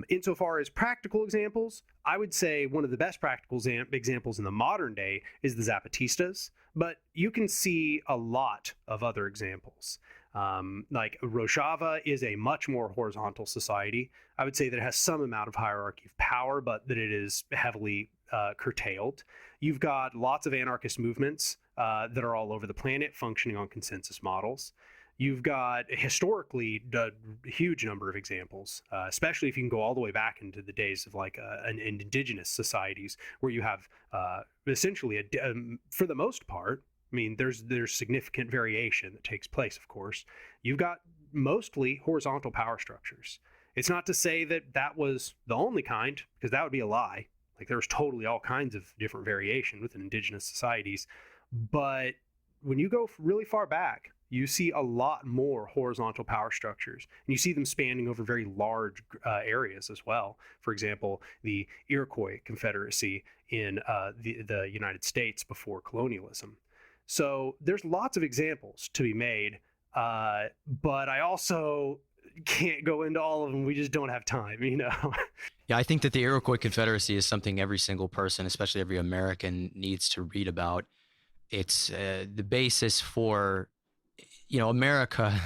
Insofar as practical examples, I would say one of the best practical examples in the modern day is the Zapatistas, but you can see a lot of other examples. Like Rojava is a much more horizontal society. I would say that it has some amount of hierarchy of power, but that it is heavily curtailed. You've got lots of anarchist movements that are all over the planet functioning on consensus models. You've got historically a huge number of examples, especially if you can go all the way back into the days of like indigenous societies, where you have essentially, for the most part, I mean, there's significant variation that takes place, of course. You've got mostly horizontal power structures. It's not to say that that was the only kind, because that would be a lie. Like there's totally all kinds of different variation within indigenous societies. But when you go really far back, you see a lot more horizontal power structures, and you see them spanning over very large areas as well. For example, the Iroquois Confederacy in the United States before colonialism. So there's lots of examples to be made, but I also can't go into all of them. We just don't have time,
Yeah, I think that the Iroquois Confederacy is something every single person, especially every American, needs to read about. It's the basis for America,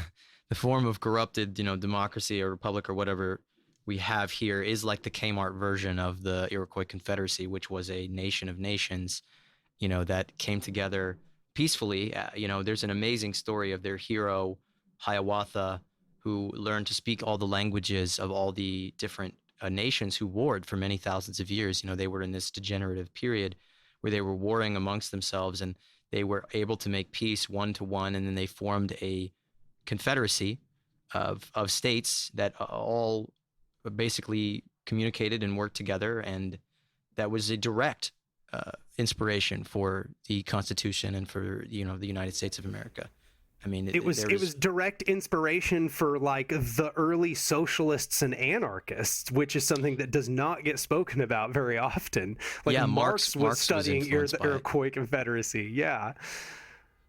the form of corrupted, democracy or republic or whatever we have here is like the Kmart version of the Iroquois Confederacy, which was a nation of nations, that came together peacefully. There's an amazing story of their hero, Hiawatha, who learned to speak all the languages of all the different nations who warred for many thousands of years. They were in this degenerative period where they were warring amongst themselves, and they were able to make peace one to one, and then they formed a confederacy of states that all basically communicated and worked together, and that was a direct inspiration for the Constitution and for the United States of America. I mean,
it was direct inspiration for like the early socialists and anarchists, which is something that does not get spoken about very often. Like Marx was studying the Iroquois Confederacy. Yeah.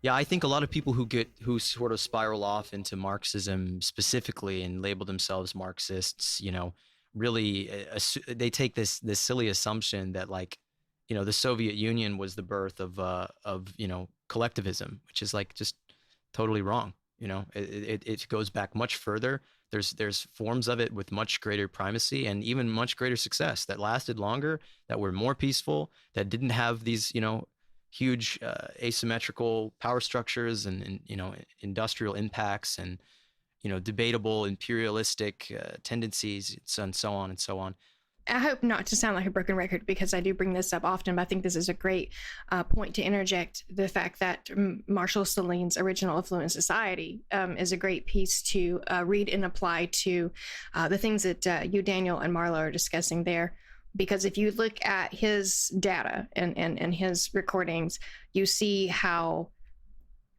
Yeah, I think a lot of people who sort of spiral off into Marxism specifically and label themselves Marxists, really they take this silly assumption that like, the Soviet Union was the birth of collectivism, which is like just totally wrong. It goes back much further. There's forms of it with much greater primacy and even much greater success that lasted longer, that were more peaceful, that didn't have these, huge asymmetrical power structures and industrial impacts and, debatable imperialistic tendencies and so on and so on.
I hope not to sound like a broken record, because I do bring this up often, but I think this is a great point to interject the fact that Marshall Sahleen's Original Affluent Society is a great piece to read and apply to the things that you, Daniel, and Marlo are discussing there. Because if you look at his data and his recordings, you see how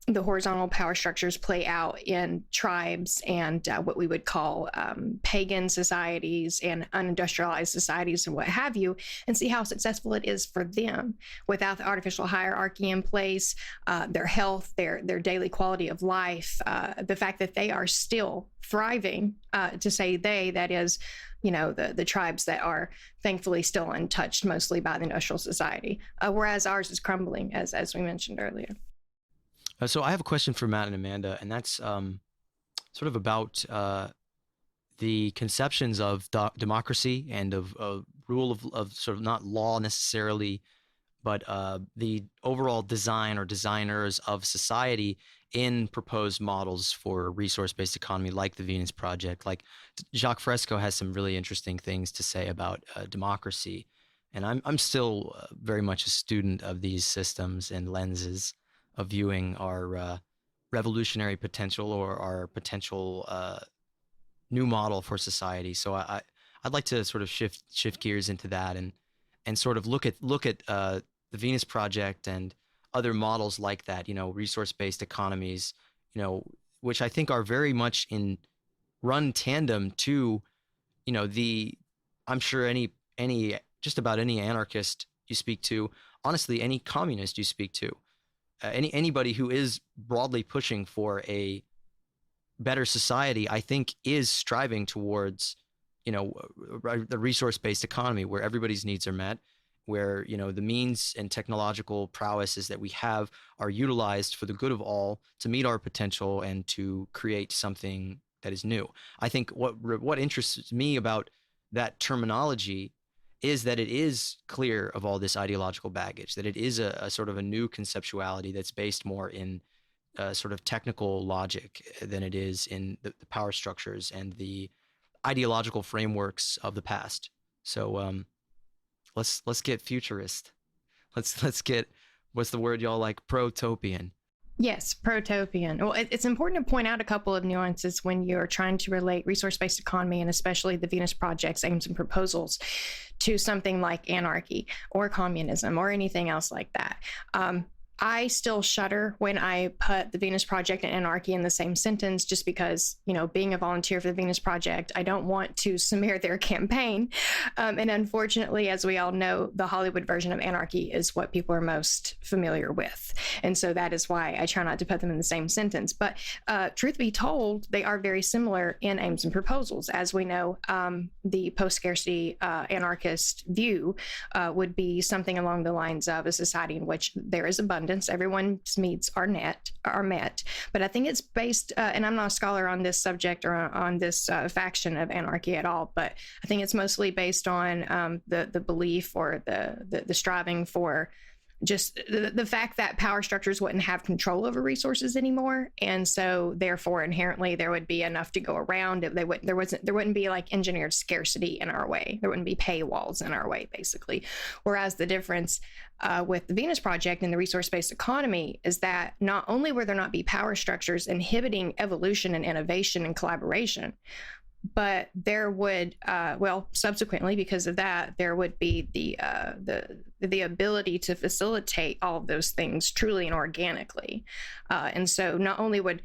the horizontal power structures play out in tribes and what we would call pagan societies and unindustrialized societies and what have you, and see how successful it is for them without the artificial hierarchy in place, their health, their daily quality of life, the fact that they are still thriving, to say they, that is, the tribes that are thankfully still untouched mostly by the industrial society, whereas ours is crumbling, as we mentioned earlier.
So I have a question for Matt and Amanda, and that's sort of about the conceptions of democracy and of rule of sort of not law necessarily, but the overall design or designers of society in proposed models for a resource-based economy like the Venus Project. Like Jacques Fresco has some really interesting things to say about democracy, and I'm still very much a student of these systems and lenses of viewing our revolutionary potential or our potential new model for society. So I'd like to sort of shift gears into that and sort of look at the Venus Project and other models like that, resource-based economies, which I think are very much run tandem to, I'm sure just about any anarchist you speak to, honestly, any communist you speak to, anybody who is broadly pushing for a better society, I think is striving towards, the resource-based economy where everybody's needs are met, where, the means and technological prowesses that we have are utilized for the good of all to meet our potential and to create something that is new. I think what interests me about that terminology is that it is clear of all this ideological baggage, that it is a sort of a new conceptuality that's based more in sort of technical logic than it is in the power structures and the ideological frameworks of the past. So let's get futurist. Let's get, what's the word y'all like, protopian.
Yes, protopian. Well, it's important to point out a couple of nuances when you're trying to relate resource-based economy, and especially the Venus Project's aims and proposals, to something like anarchy or communism or anything else like that. I still shudder when I put the Venus Project and anarchy in the same sentence, just because, being a volunteer for the Venus Project, I don't want to smear their campaign. And unfortunately, as we all know, the Hollywood version of anarchy is what people are most familiar with. And so that is why I try not to put them in the same sentence. But truth be told, they are very similar in aims and proposals. As we know, the post-scarcity anarchist view would be something along the lines of a society in which there is abundance, everyone's needs are met. But I think it's based, and I'm not a scholar on this subject or on this faction of anarchy at all, but I think it's mostly based on the belief or the striving for just the fact that power structures wouldn't have control over resources anymore, and so therefore inherently there would be enough to go around. There wouldn't be like engineered scarcity in our way. There wouldn't be paywalls in our way, basically. Whereas the difference with the Venus Project and the resource-based economy is that not only would there not be power structures inhibiting evolution and innovation and collaboration, but there would, subsequently, because of that, there would be the ability to facilitate all of those things truly and organically. And so not only would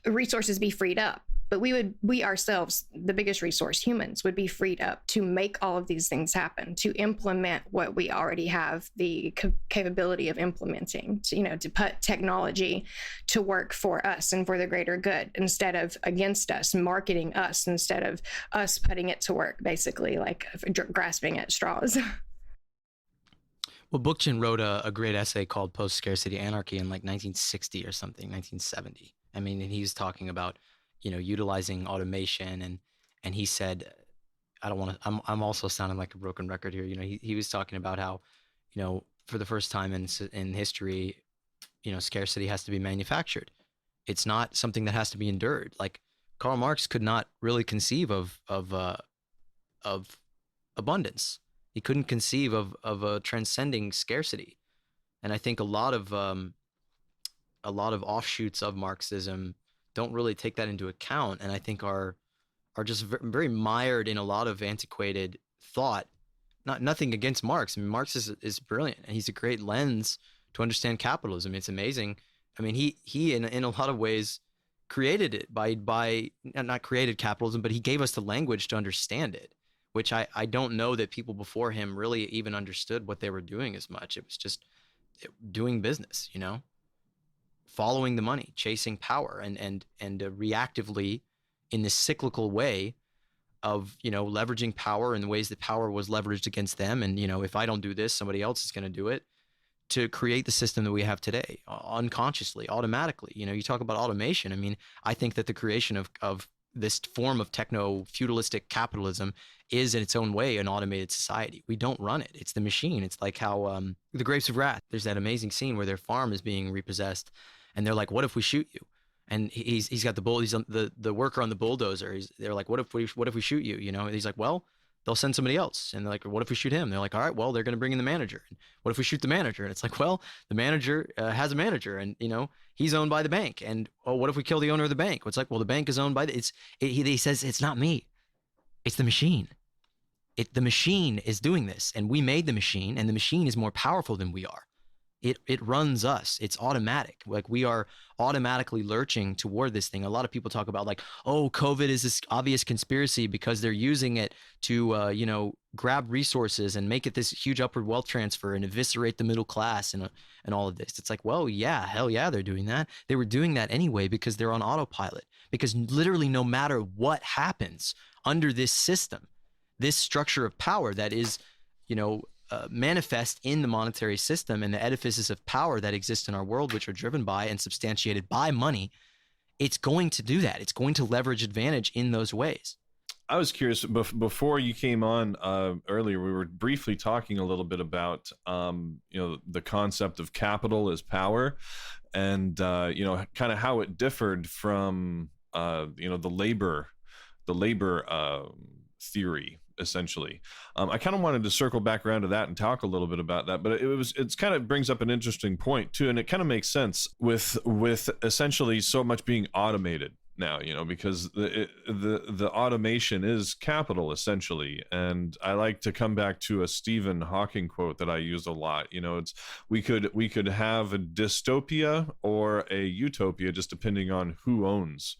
resources be freed up, but we ourselves, the biggest resource, humans, would be freed up to make all of these things happen, to implement what we already have the capability of implementing, to put technology to work for us and for the greater good instead of against us, marketing us instead of us putting it to work, basically, like grasping at straws.
Well, Bookchin wrote a great essay called Post-Scarcity Anarchy in like 1960 or something, 1970. I mean, and he was talking about, utilizing automation, and he said, I don't want to, I'm also sounding like a broken record here. He was talking about how, for the first time in history, scarcity has to be manufactured. It's not something that has to be endured. Like Karl Marx could not really conceive of abundance. He couldn't conceive of a transcending scarcity. And I think a lot of offshoots of Marxism don't really take that into account, and I think are just very mired in a lot of antiquated thought. Nothing against Marx. I mean, Marx is brilliant, and he's a great lens to understand capitalism. It's amazing. I mean, he in a lot of ways created it by not created capitalism, but he gave us the language to understand it, which I don't know that people before him really even understood what they were doing as much. It was just doing business, following the money, chasing power, and reactively in this cyclical way of, leveraging power in the ways that power was leveraged against them. And, if I don't do this, somebody else is going to do it, to create the system that we have today, unconsciously, automatically. You talk about automation. I mean, I think that the creation of this form of techno-feudalistic capitalism is in its own way an automated society. We don't run it. It's the machine. It's like how the Grapes of Wrath, there's that amazing scene where their farm is being repossessed, and they're like, what if we shoot you? And he's got the worker on the bulldozer. They're like, what if we shoot you? And he's like, well, they'll send somebody else. And they're like, what if we shoot him? They're like, all right, well, they're going to bring in the manager. And what if we shoot the manager? And it's like, well, the manager has a manager, and he's owned by the bank. And what if we kill the owner of the bank? It's like, well, the bank is owned by he says it's not me, it's the machine. The machine is doing this, and we made the machine, and the machine is more powerful than we are. It runs us. It's automatic. Like, we are automatically lurching toward this thing. A lot of people talk about like, oh, COVID is this obvious conspiracy because they're using it to, grab resources and make it this huge upward wealth transfer and eviscerate the middle class and all of this. It's like, well, yeah, hell yeah, they're doing that. They were doing that anyway because they're on autopilot. Because literally no matter what happens under this system, this structure of power that is, manifest in the monetary system and the edifices of power that exist in our world, which are driven by and substantiated by money, it's going to do that. It's going to leverage advantage in those ways.
I was curious, before you came on earlier, we were briefly talking a little bit about, the concept of capital as power, and, kind of how it differed from, the labor theory, essentially. I kind of wanted to circle back around to that and talk a little bit about that, but it's kind of brings up an interesting point too, and it kind of makes sense with essentially so much being automated now, because the automation is capital essentially. And I like to come back to a Stephen Hawking quote that I use a lot. It's we could have a dystopia or a utopia just depending on who owns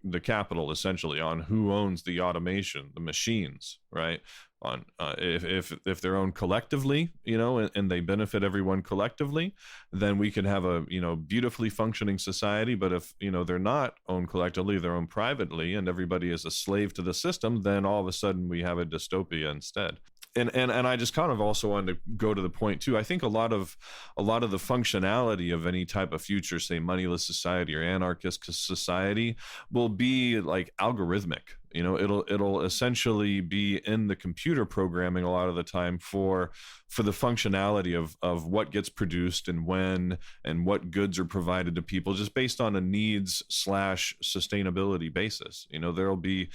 the capital, essentially, on who owns the automation, the machines, right? On if they're owned collectively, and they benefit everyone collectively, then we could have a beautifully functioning society. But if they're not owned collectively, they're owned privately, and everybody is a slave to the system, then all of a sudden we have a dystopia instead. And I just kind of also wanted to go to the point too. I think a lot of the functionality of any type of future, say moneyless society or anarchist society, will be like algorithmic. It'll essentially be in the computer programming a lot of the time for the functionality of what gets produced and when and what goods are provided to people, just based on a needs / sustainability basis. There'll be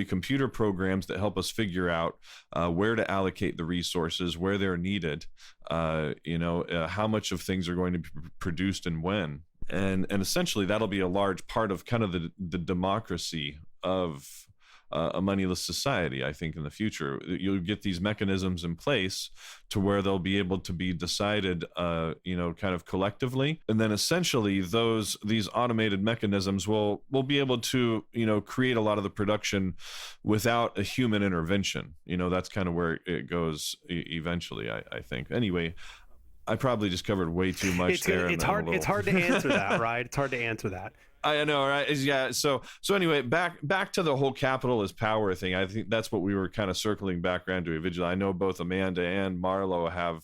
computer programs that help us figure out where to allocate the resources, where they're needed, how much of things are going to be produced and when. And essentially that'll be a large part of kind of the democracy of a moneyless society. I think in the future you'll get these mechanisms in place to where they'll be able to be decided kind of collectively, and then essentially these automated mechanisms will be able to create a lot of the production without a human intervention. That's kind of where it goes eventually, I think. Anyway, I probably just covered way too much there.
It's hard to answer that, right? It's hard to answer that.
I know, right? Yeah. So anyway, back to the whole capitalist power thing. I think that's what we were kind of circling back around to eventually. I know both Amanda and Marlo have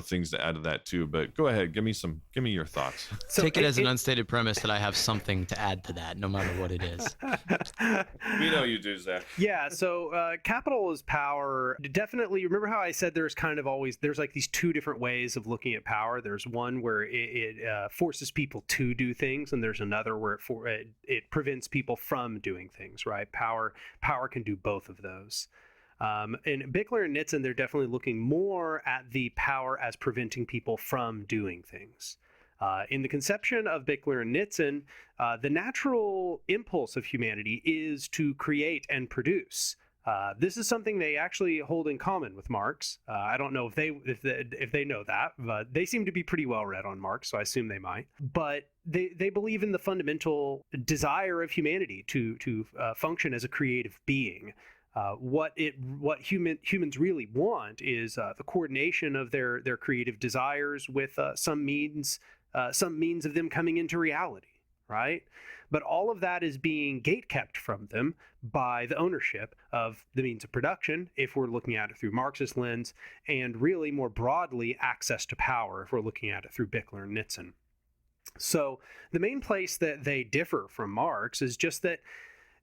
things to add to that too. But go ahead, give me your thoughts.
So Take it as an unstated premise that I have something to add to that, no matter what it is.
We know you do, Zach.
Yeah. So capital is power. Definitely. Remember how I said there's like these two different ways of looking at power. There's one where it forces people to do things, and there's another where it prevents people from doing things. Right? Power can do both of those. And Bickler and Nitzen, they're definitely looking more at the power as preventing people from doing things. In the conception of Bickler and Nitzen, the natural impulse of humanity is to create and produce. This is something they actually hold in common with Marx. I don't know if they know that, but they seem to be pretty well read on Marx, so I assume they might. But they believe in the fundamental desire of humanity to function as a creative being. What humans really want is the coordination of their creative desires with some means of them coming into reality, right? But all of that is being gatekept from them by the ownership of the means of production, if we're looking at it through Marxist lens, and really more broadly, access to power, if we're looking at it through Bickler and Nitzen. So the main place that they differ from Marx is just that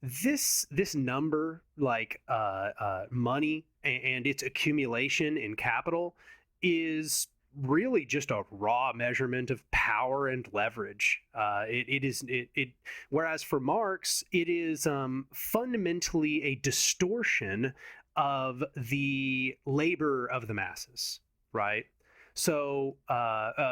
this number, like money and its accumulation in capital, is really just a raw measurement of power and leverage. Whereas for Marx, it is fundamentally a distortion of the labor of the masses, right? So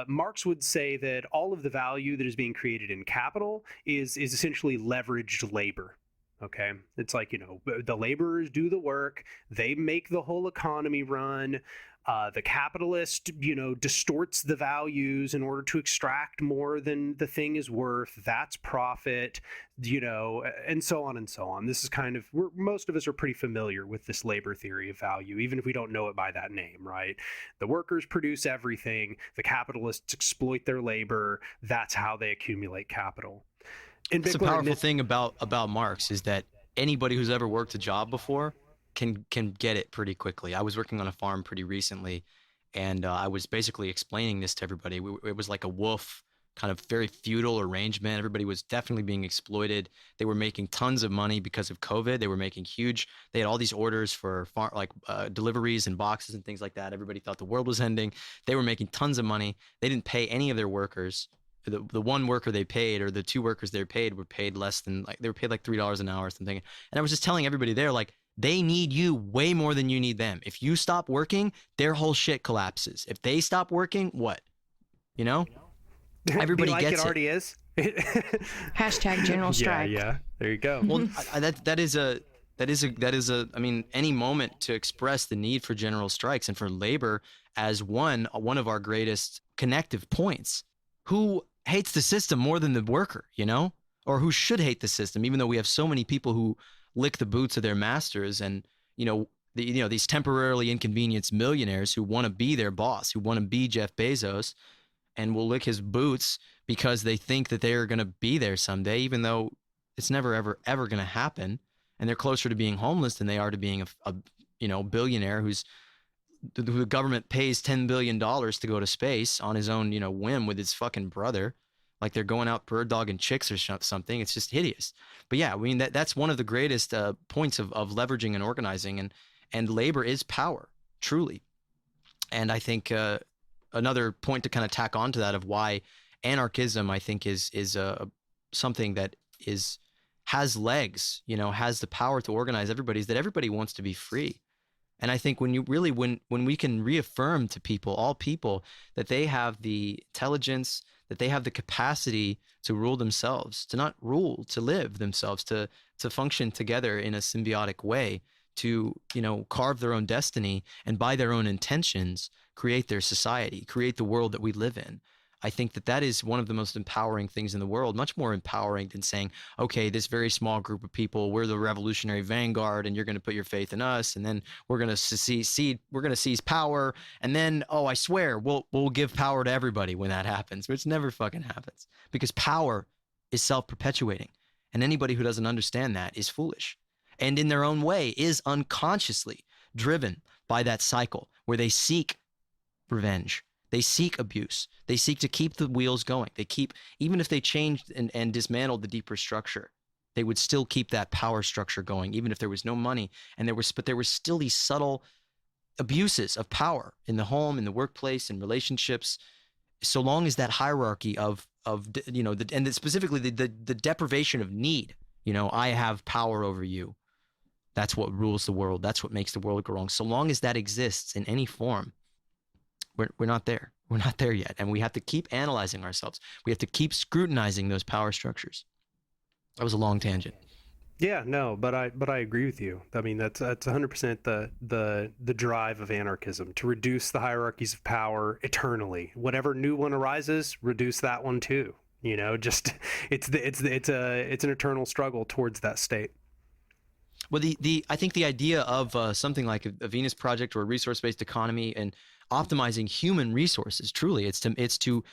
Marx would say that all of the value that is being created in capital is essentially leveraged labor. Okay, it's like, the laborers do the work, they make the whole economy run. The capitalist, distorts the values in order to extract more than the thing is worth. That's profit, and so on and so on. This is kind of, most of us are pretty familiar with this labor theory of value, even if we don't know it by that name, right? The workers produce everything. The capitalists exploit their labor. That's how they accumulate capital.
It's a powerful thing about Marx is that anybody who's ever worked a job before can get it pretty quickly. I was working on a farm pretty recently, and I was basically explaining this to everybody. It was like a wolf kind of very feudal arrangement. Everybody was definitely being exploited. They were making tons of money because of COVID. They were making they had all these orders for deliveries and boxes and things like that. Everybody thought the world was ending. They were making tons of money. They didn't pay any of their workers. The one worker they paid, or the two workers they paid, were paid less than, they were paid like $3 an hour or something. And I was just telling everybody there, like, they need you way more than you need them. If you stop working, their whole shit collapses. If they stop working, what? Everybody
like
gets
it. Already is.
Hashtag general strike.
Yeah. There you go.
Well, that is a. I mean, any moment to express the need for general strikes and for labor as one of our greatest connective points. Who hates the system more than the worker? Or who should hate the system, even though we have so many people who lick the boots of their masters, and these temporarily inconvenienced millionaires who want to be their boss, who want to be Jeff Bezos, and will lick his boots because they think that they are going to be there someday, even though it's never ever going to happen, and they're closer to being homeless than they are to being a billionaire who the government pays $10 billion to go to space on his own whim with his fucking brother. Like they're going out bird dogging chicks or something. It's just hideous. But yeah, I mean, that's one of the greatest points of leveraging and organizing, and labor is power, truly. And I think another point to kind of tack on to that of why anarchism, I think, is something that has legs, has the power to organize everybody, is that everybody wants to be free. And I think when we can reaffirm to people, all people, that they have the intelligence, that they have the capacity to rule themselves, to not rule, to live themselves, to function together in a symbiotic way, to, carve their own destiny, and by their own intentions, create their society, create the world that we live in. I think that is one of the most empowering things in the world, much more empowering than saying, okay, this very small group of people, we're the revolutionary vanguard, and you're going to put your faith in us, and then we're going to seize power, and then, oh, I swear, we'll give power to everybody when that happens, which never fucking happens, because power is self-perpetuating. And anybody who doesn't understand that is foolish. And in their own way is unconsciously driven by that cycle where they seek revenge. They seek abuse. They seek to keep the wheels going. They keep, even if they changed and dismantled the deeper structure, they would still keep that power structure going, even if there was no money. And there were still these subtle abuses of power in the home, in the workplace, in relationships. So long as that hierarchy and specifically the deprivation of need, I have power over you. That's what rules the world. That's what makes the world go wrong. So long as that exists in any form, we're not there. We're not there yet. And we have to keep analyzing ourselves. We have to keep scrutinizing those power structures. That was a long tangent.
Yeah, no, but I agree with you. I mean, that's 100% the drive of anarchism, to reduce the hierarchies of power eternally. Whatever new one arises, reduce that one too. Just it's an eternal struggle towards that state.
Well, I think the idea of something like a Venus Project or a resource-based economy and optimizing human resources, truly, it's to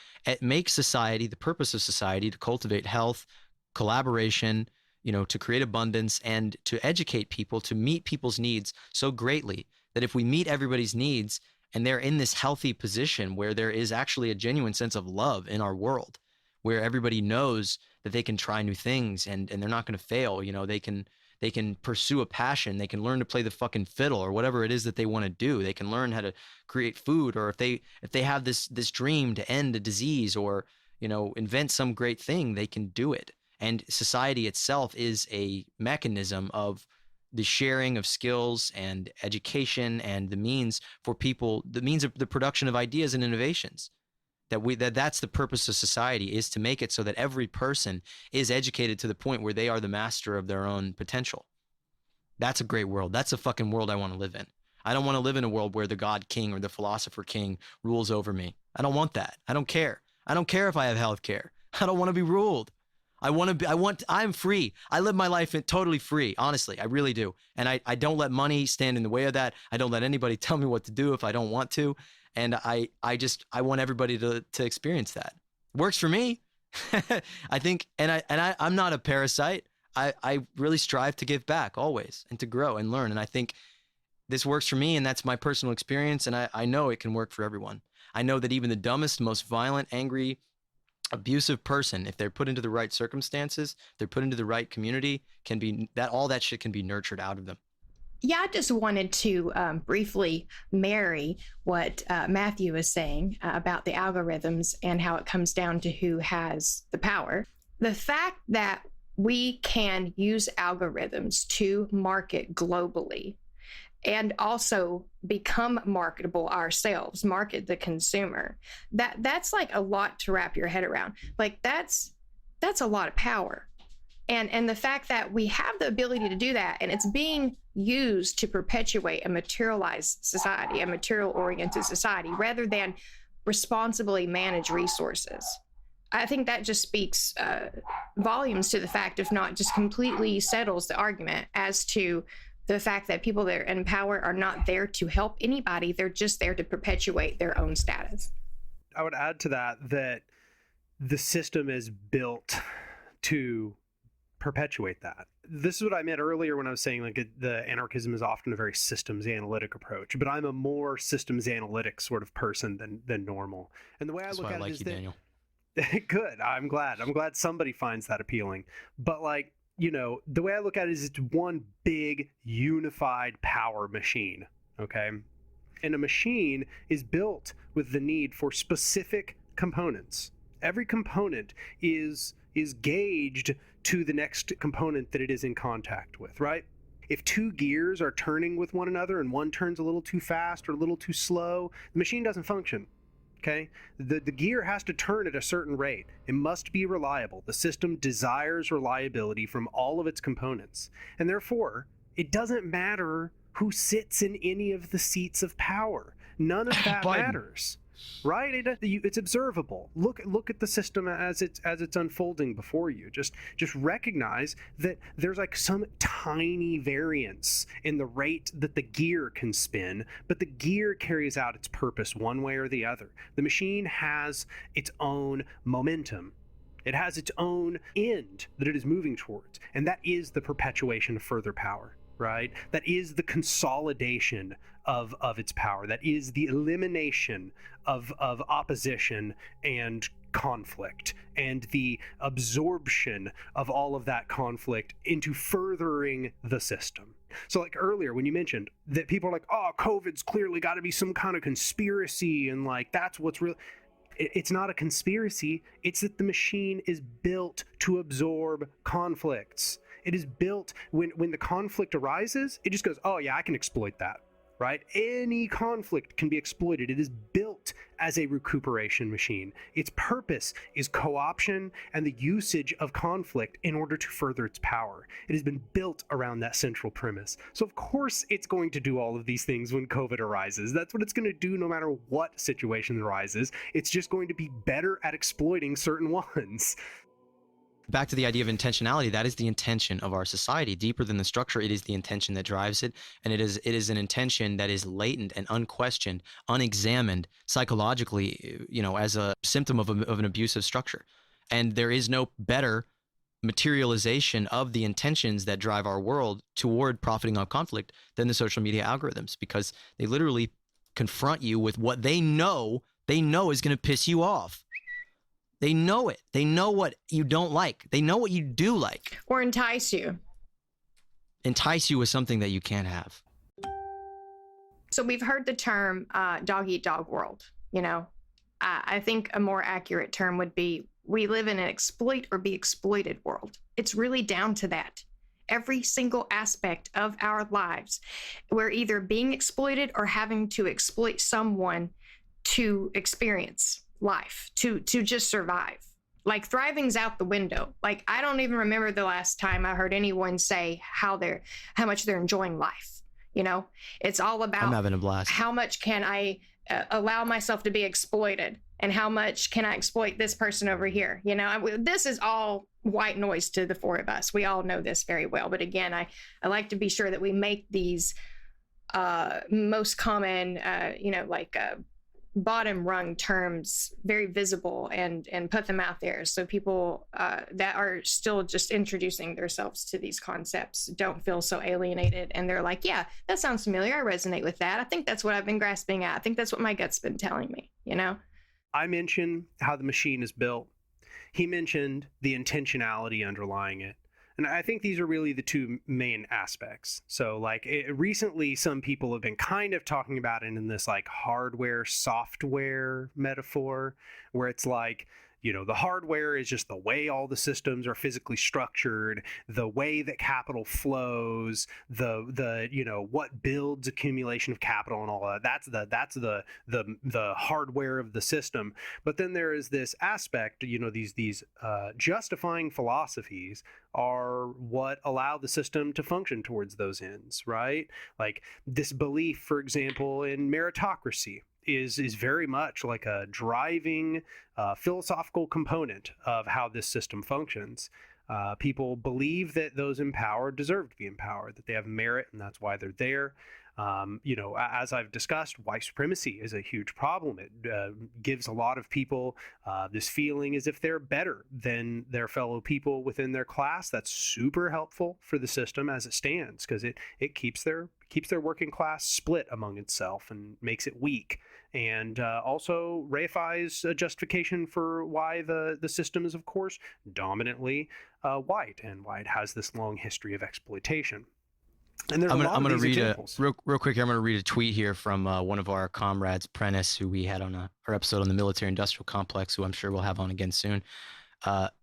make society, the purpose of society, to cultivate health, collaboration, to create abundance, and to educate people, to meet people's needs so greatly that if we meet everybody's needs and they're in this healthy position where there is actually a genuine sense of love in our world, where everybody knows that they can try new things and they're not going to fail, they can pursue a passion. They can learn to play the fucking fiddle or whatever it is that they want to do. They can learn how to create food, or if they have this dream to end a disease or, invent some great thing, they can do it. And society itself is a mechanism of the sharing of skills and education and the means for people, the means of the production of ideas and innovations. That's the purpose of society, is to make it so that every person is educated to the point where they are the master of their own potential. That's a great world. That's a fucking world I want to live in. I don't want to live in a world where the God King or the philosopher king rules over me. I don't want that. I don't care. I don't care if I have health care. I don't want to be ruled. I'm free. I live my life totally free. Honestly, I really do. And I don't let money stand in the way of that. I don't let anybody tell me what to do if I don't want to. And I want everybody to experience that. Works for me. I think, I'm not a parasite. I really strive to give back always and to grow and learn. And I think this works for me, and that's my personal experience. And I know it can work for everyone. I know that even the dumbest, most violent, angry, abusive person, if they're put into the right circumstances, they're put into the right community, all that shit can be nurtured out of them.
Yeah, I just wanted to briefly marry what Matthew is saying about the algorithms and how it comes down to who has the power. The fact that we can use algorithms to market globally and also become marketable ourselves, market the consumer, that's like a lot to wrap your head around. Like that's a lot of power. And the fact that we have the ability to do that, and it's being used to perpetuate a materialized society, a material-oriented society, rather than responsibly manage resources. I think that just speaks volumes to the fact, if not just completely settles the argument as to the fact that people that are in power are not there to help anybody. They're just there to perpetuate their own status.
I would add to that the system is built to perpetuate that. This is what I meant earlier when I was saying the anarchism is often a very systems analytic approach, but I'm a more systems analytic sort of person than normal. And the way I look at it is that, Daniel. Good. I'm glad somebody finds that appealing. But the way I look at it is it's one big unified power machine. Okay. And a machine is built with the need for specific components. Every component is gauged to the next component that it is in contact with, right? If two gears are turning with one another and one turns a little too fast or a little too slow, the machine doesn't function, okay? The gear has to turn at a certain rate. It must be reliable. The system desires reliability from all of its components. And therefore, it doesn't matter who sits in any of the seats of power. None of that matters. Right? It's observable. Look at the system as it's unfolding before you. Just recognize that there's like some tiny variance in the rate that the gear can spin, but the gear carries out its purpose one way or the other. The machine has its own momentum. It has its own end that it is moving towards, and that is the perpetuation of further power, right? That is the consolidation of its power. That is the elimination of opposition and conflict, and the absorption of all of that conflict into furthering the system. So like earlier when you mentioned that people are like, oh, COVID's clearly got to be some kind of conspiracy, and like that's what's real. It's not a conspiracy. It's that the machine is built to absorb conflicts. It is built when the conflict arises, it just goes, oh yeah, I can exploit that, right? Any conflict can be exploited. It is built as a recuperation machine. Its purpose is co-option and the usage of conflict in order to further its power. It has been built around that central premise. So of course it's going to do all of these things when COVID arises. That's what it's going to do no matter what situation arises. It's just going to be better at exploiting certain ones.
Back to the idea of intentionality, that is the intention of our society. Deeper than the structure, it is the intention that drives it. And it is an intention that is latent and unquestioned, unexamined psychologically, as a symptom of an abusive structure. And there is no better materialization of the intentions that drive our world toward profiting off conflict than the social media algorithms, because they literally confront you with what they know is going to piss you off. They know it. They know what you don't like. They know what you do like.
Or entice you.
Entice you with something that you can't have.
So we've heard the term dog eat dog world. I think a more accurate term would be we live in an exploit or be exploited world. It's really down to that. Every single aspect of our lives, we're either being exploited or having to exploit someone to experience life, to just survive. Like thriving's out the window. Like I don't even remember the last time I heard anyone say how much they're enjoying life. It's all about
I'm having a blast.
How much can I allow myself to be exploited, and how much can I exploit this person over here? This is all white noise to the four of us. We all know this very well. But again, I like to be sure that we make these most common, bottom rung terms very visible and put them out there so people that are still just introducing themselves to these concepts don't feel so alienated, and they're like, yeah, that sounds familiar, I resonate with that, I think that's what I've been grasping at, I think that's what my gut's been telling me.
I mentioned how the machine is built. He mentioned the intentionality underlying it. And I think these are really the two main aspects. So recently, some people have been kind of talking about it in this like hardware, software metaphor, where it's like, the hardware is just the way all the systems are physically structured, the way that capital flows, the what builds accumulation of capital and all that. That's the hardware of the system. But then there is this aspect, these justifying philosophies are what allow the system to function towards those ends, right? Like this belief, for example, in meritocracy is very much like a driving philosophical component of how this system functions. People believe that those empowered deserve to be empowered, that they have merit, and that's why they're there. As I've discussed, white supremacy is a huge problem. It gives a lot of people this feeling as if they're better than their fellow people within their class. That's super helpful for the system as it stands, because it keeps their working class split among itself and makes it weak, and also reifies a justification for why the system is, of course, dominantly white, and why it has this long history of exploitation. And there's
I'm going to read
examples.
real quick here. I'm going to read a tweet here from one of our comrades, Prentice, who we had on our episode on the military-industrial complex, who I'm sure we'll have on again soon.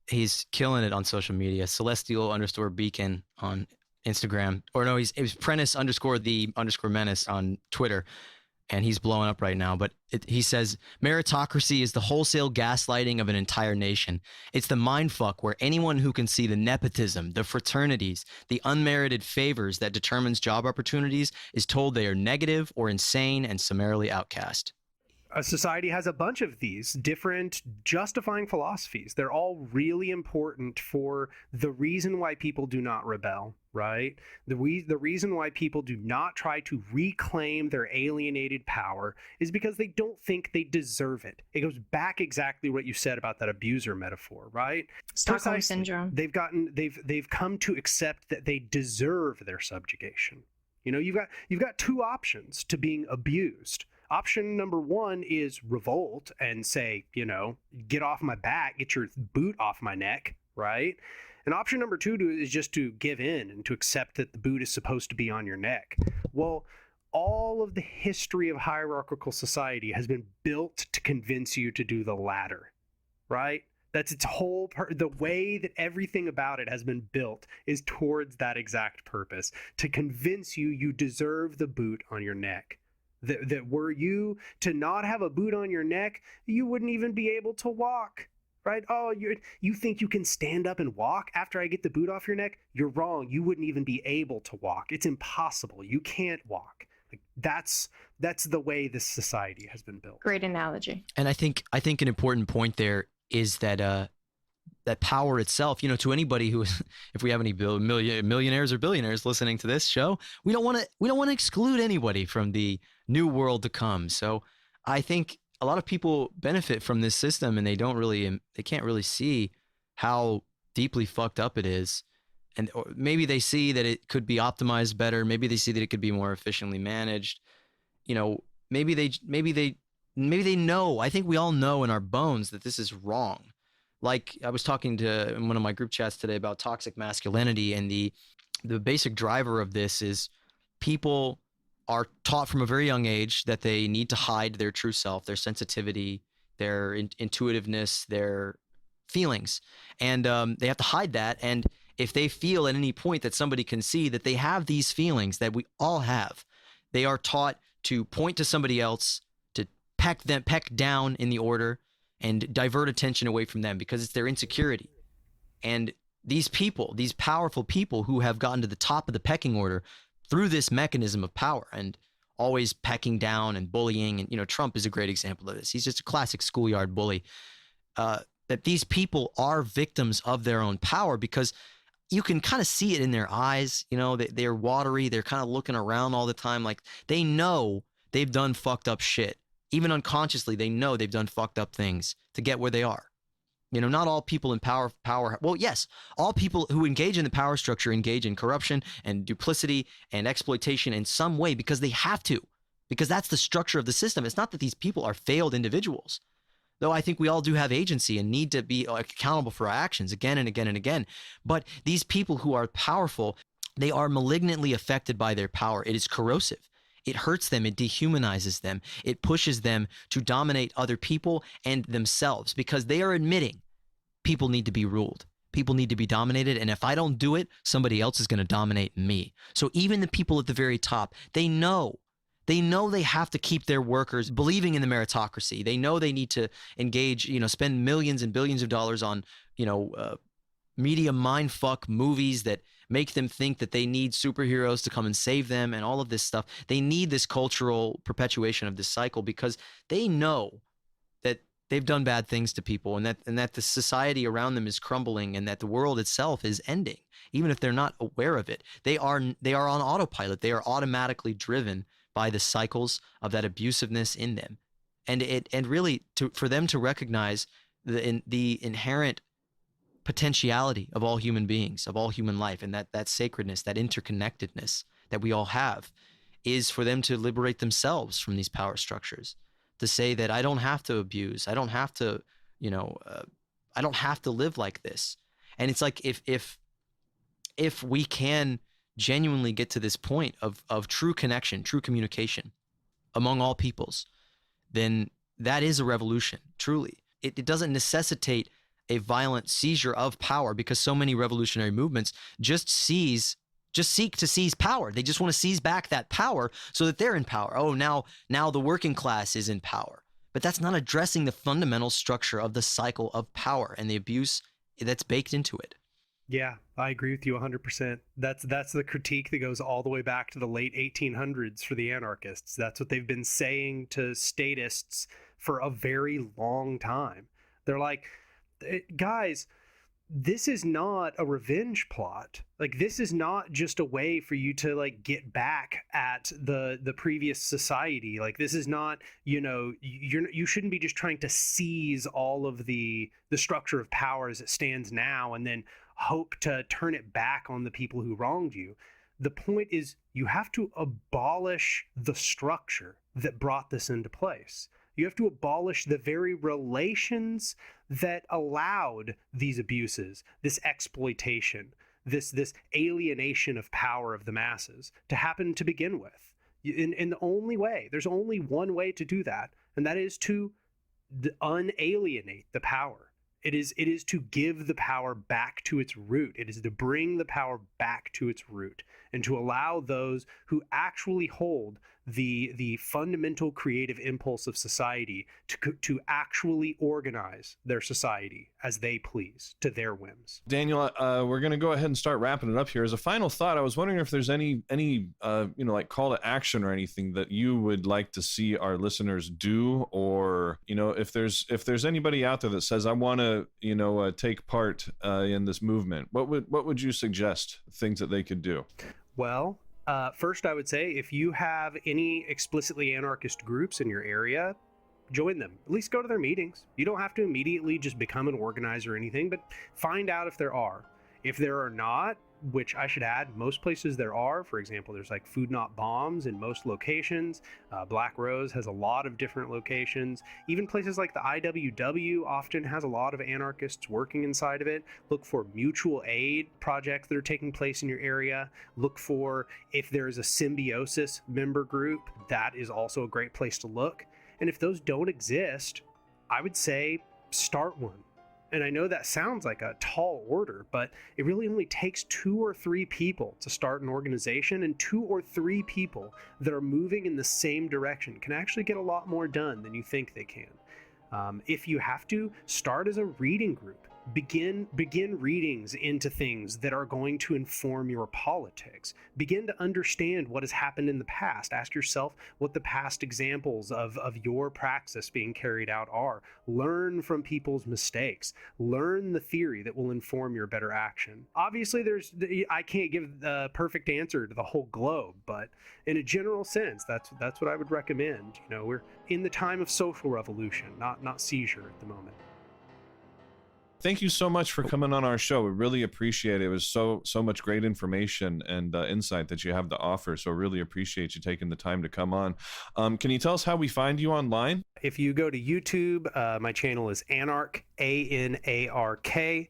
He's killing it on social media. Celestial_beacon on Instagram, or no, it was Prentice_the_menace on Twitter, and he's blowing up right now. But he says, meritocracy is the wholesale gaslighting of an entire nation. It's the mindfuck where anyone who can see the nepotism, the fraternities, the unmerited favors that determines job opportunities is told they are negative or insane and summarily outcast.
A society has a bunch of these different justifying philosophies. They're all really important for the reason why people do not rebel, right? The reason why people do not try to reclaim their alienated power is because they don't think they deserve it. It goes back exactly what you said about that abuser metaphor, right?
Stockholm
Precisely.
syndrome.
They've come to accept that they deserve their subjugation. You know, you've got two options to being abused. Option number one is revolt and say, you know, get off my back, get your boot off my neck, right? And option number two is just to give in and to accept that the boot is supposed to be on your neck. Well, all of the history of hierarchical society has been built to convince you to do the latter, right? That's its whole the way that everything about it has been built is towards that exact purpose, to convince you deserve the boot on your neck. That were you to not have a boot on your neck, you wouldn't even be able to walk, right? Oh, you think you can stand up and walk after I get the boot off your neck? You're wrong. You wouldn't even be able to walk. It's impossible. You can't walk. Like, that's the way this society has been built.
Great analogy.
And I think an important point there is that that power itself, you know, to anybody who, if we have any millionaires or billionaires listening to this show, we don't want to exclude anybody from the new world to come. So I think a lot of people benefit from this system, and they can't really see how deeply fucked up it is. And maybe they see that it could be optimized better. Maybe they see that it could be more efficiently managed. You know, maybe they know. I think we all know in our bones that this is wrong. Like I was talking to in one of my group chats today about toxic masculinity, and the basic driver of this is people are taught from a very young age that they need to hide their true self, their sensitivity, their intuitiveness, their feelings, and they have to hide that. And if they feel at any point that somebody can see that they have these feelings that we all have, they are taught to point to somebody else, to peck down in the order, and divert attention away from them because it's their insecurity. And these people, these powerful people who have gotten to the top of the pecking order through this mechanism of power and always pecking down and bullying, and, you know, Trump is a great example of this. He's just a classic schoolyard bully. That these people are victims of their own power because you can kind of see it in their eyes. You know, they're watery. They're kind of looking around all the time. Like they know they've done fucked up shit. Even unconsciously, they know they've done fucked up things to get where they are. You know, not all people in power. Well, yes, all people who engage in the power structure engage in corruption and duplicity and exploitation in some way because they have to, because that's the structure of the system. It's not that these people are failed individuals, though I think we all do have agency and need to be accountable for our actions again and again and again. But these people who are powerful, they are malignantly affected by their power. It is corrosive. It hurts them. It dehumanizes them. It pushes them to dominate other people and themselves because they are admitting people need to be ruled. People need to be dominated. And if I don't do it, somebody else is going to dominate me. So even the people at the very top, they know they have to keep their workers believing in the meritocracy. They know they need to engage, you know, spend millions and billions of dollars on, you know, media mindfuck movies that make them think that they need superheroes to come and save them and all of this stuff. They need this cultural perpetuation of this cycle because they know that they've done bad things to people and that the society around them is crumbling and that the world itself is ending. Even if they're not aware of it, they are on autopilot. They are automatically driven by the cycles of that abusiveness in them. And really for them to recognize the inherent potentiality of all human beings, of all human life, and that sacredness, that interconnectedness that we all have, is for them to liberate themselves from these power structures, to say that I don't have to abuse, I don't have to, you know, I don't have to live like this. And it's like if we can genuinely get to this point of true connection, true communication among all peoples, then that is a revolution, truly. It doesn't necessitate a violent seizure of power because so many revolutionary movements just seek to seize power. They just want to seize back that power so that they're in power. Oh, now the working class is in power. But that's not addressing the fundamental structure of the cycle of power and the abuse that's baked into it.
Yeah, I agree with you 100%. That's the critique that goes all the way back to the late 1800s for the anarchists. That's what they've been saying to statists for a very long time. They're like, guys, this is not a revenge plot. Like, this is not just a way for you to like get back at the previous society. Like, this is not, you shouldn't be just trying to seize all of the structure of power as it stands now and then hope to turn it back on the people who wronged you. The point is, you have to abolish the structure that brought this into place. You have to abolish the very relations that allowed these abuses, this exploitation, this alienation of power of the masses to happen to begin with. In the only way, there's only one way to do that, and that is to unalienate the power. It is to give the power back to its root. It is to bring the power back to its root and to allow those who actually hold the fundamental creative impulse of society to actually organize their society as they please, to their whims.
Daniel, we're going to go ahead and start wrapping it up here. As a final thought, I was wondering if there's any like call to action or anything that you would like to see our listeners do, or if there's anybody out there that says, I want to take part in this movement, what would you suggest things that they could do?
Well, first, I would say if you have any explicitly anarchist groups in your area, join them. At least go to their meetings. You don't have to immediately just become an organizer or anything, but find out if there are. If there are not, which I should add, most places there are. For example, there's like Food Not Bombs in most locations. Black Rose has a lot of different locations. Even places like the IWW often has a lot of anarchists working inside of it. Look for mutual aid projects that are taking place in your area. Look for if there's a Symbiosis member group. That is also a great place to look. And if those don't exist, I would say start one. And I know that sounds like a tall order, but it really only takes 2 or 3 people to start an organization, and 2 or 3 people that are moving in the same direction can actually get a lot more done than you think they can. If you have to, start as a reading group. Begin readings into things that are going to inform your politics. Begin to understand what has happened in the past. Ask yourself what the past examples of your praxis being carried out are. Learn from people's mistakes. Learn the theory that will inform your better action. Obviously, I can't give the perfect answer to the whole globe, but in a general sense, that's what I would recommend. We're in the time of social revolution, not seizure at the moment.
Thank you so much for coming on our show. We really appreciate it. It was so much great information and insight that you have to offer. So really appreciate you taking the time to come on. Can you tell us how we find you online?
If you go to YouTube, my channel is Anark, ANARK.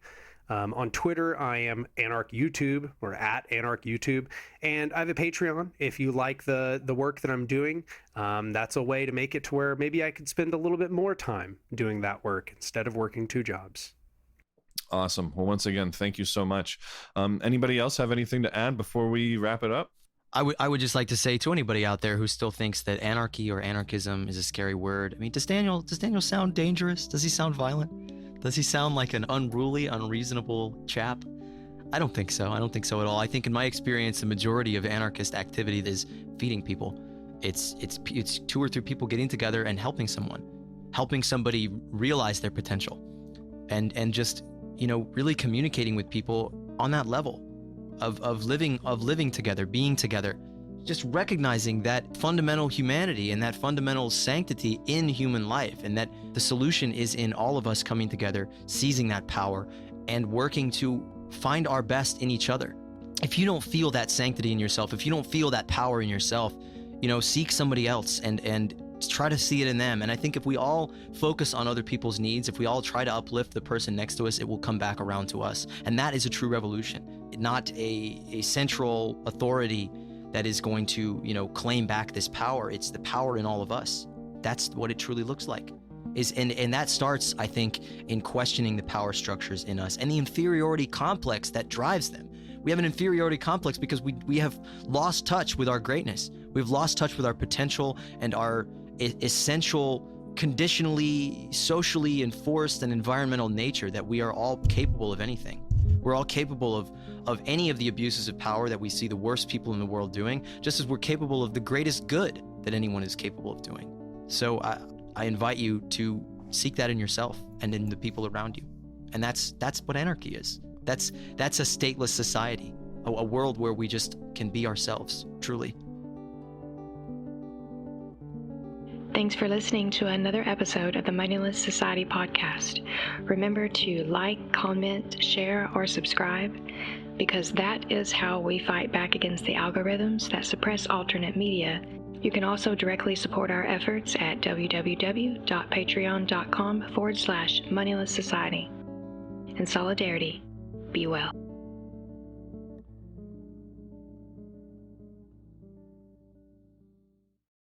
On Twitter, I am Anark YouTube, or at Anark YouTube. And I have a Patreon. If you like the work that I'm doing, that's a way to make it to where maybe I could spend a little bit more time doing that work instead of working 2 jobs.
Awesome. Well, once again, thank you so much. Anybody else have anything to add before we wrap it up?
I would just like to say to anybody out there who still thinks that anarchy or anarchism is a scary word. I mean, does Daniel sound dangerous? Does he sound violent? Does he sound like an unruly, unreasonable chap? I don't think so. I don't think so at all. I think in my experience, the majority of anarchist activity is feeding people. It's 2 or 3 people getting together and helping somebody realize their potential, and just really communicating with people on that level of living together, being together, just recognizing that fundamental humanity and that fundamental sanctity in human life, and that the solution is in all of us coming together, seizing that power, and working to find our best in each other. If you don't feel that sanctity in yourself, if you don't feel that power in yourself, seek somebody else and try to see it in them. And I think if we all focus on other people's needs, if we all try to uplift the person next to us, it will come back around to us. And that is a true revolution, not a central authority that is going to, claim back this power. It's the power in all of us. That's what it truly looks like. And that starts, I think, in questioning the power structures in us and the inferiority complex that drives them. We have an inferiority complex because we have lost touch with our greatness. We've lost touch with our potential and our essential, conditionally, socially enforced and environmental nature, that we are all capable of anything. We're all capable of any of the abuses of power that we see the worst people in the world doing, just as we're capable of the greatest good that anyone is capable of doing. So I invite you to seek that in yourself and in the people around you. And that's what anarchy is. That's a stateless society, a world where we just can be ourselves, truly.
Thanks for listening to another episode of the Moneyless Society podcast. Remember to like, comment, share, or subscribe, because that is how we fight back against the algorithms that suppress alternate media. You can also directly support our efforts at www.patreon.com/Moneyless Society. In solidarity, be well.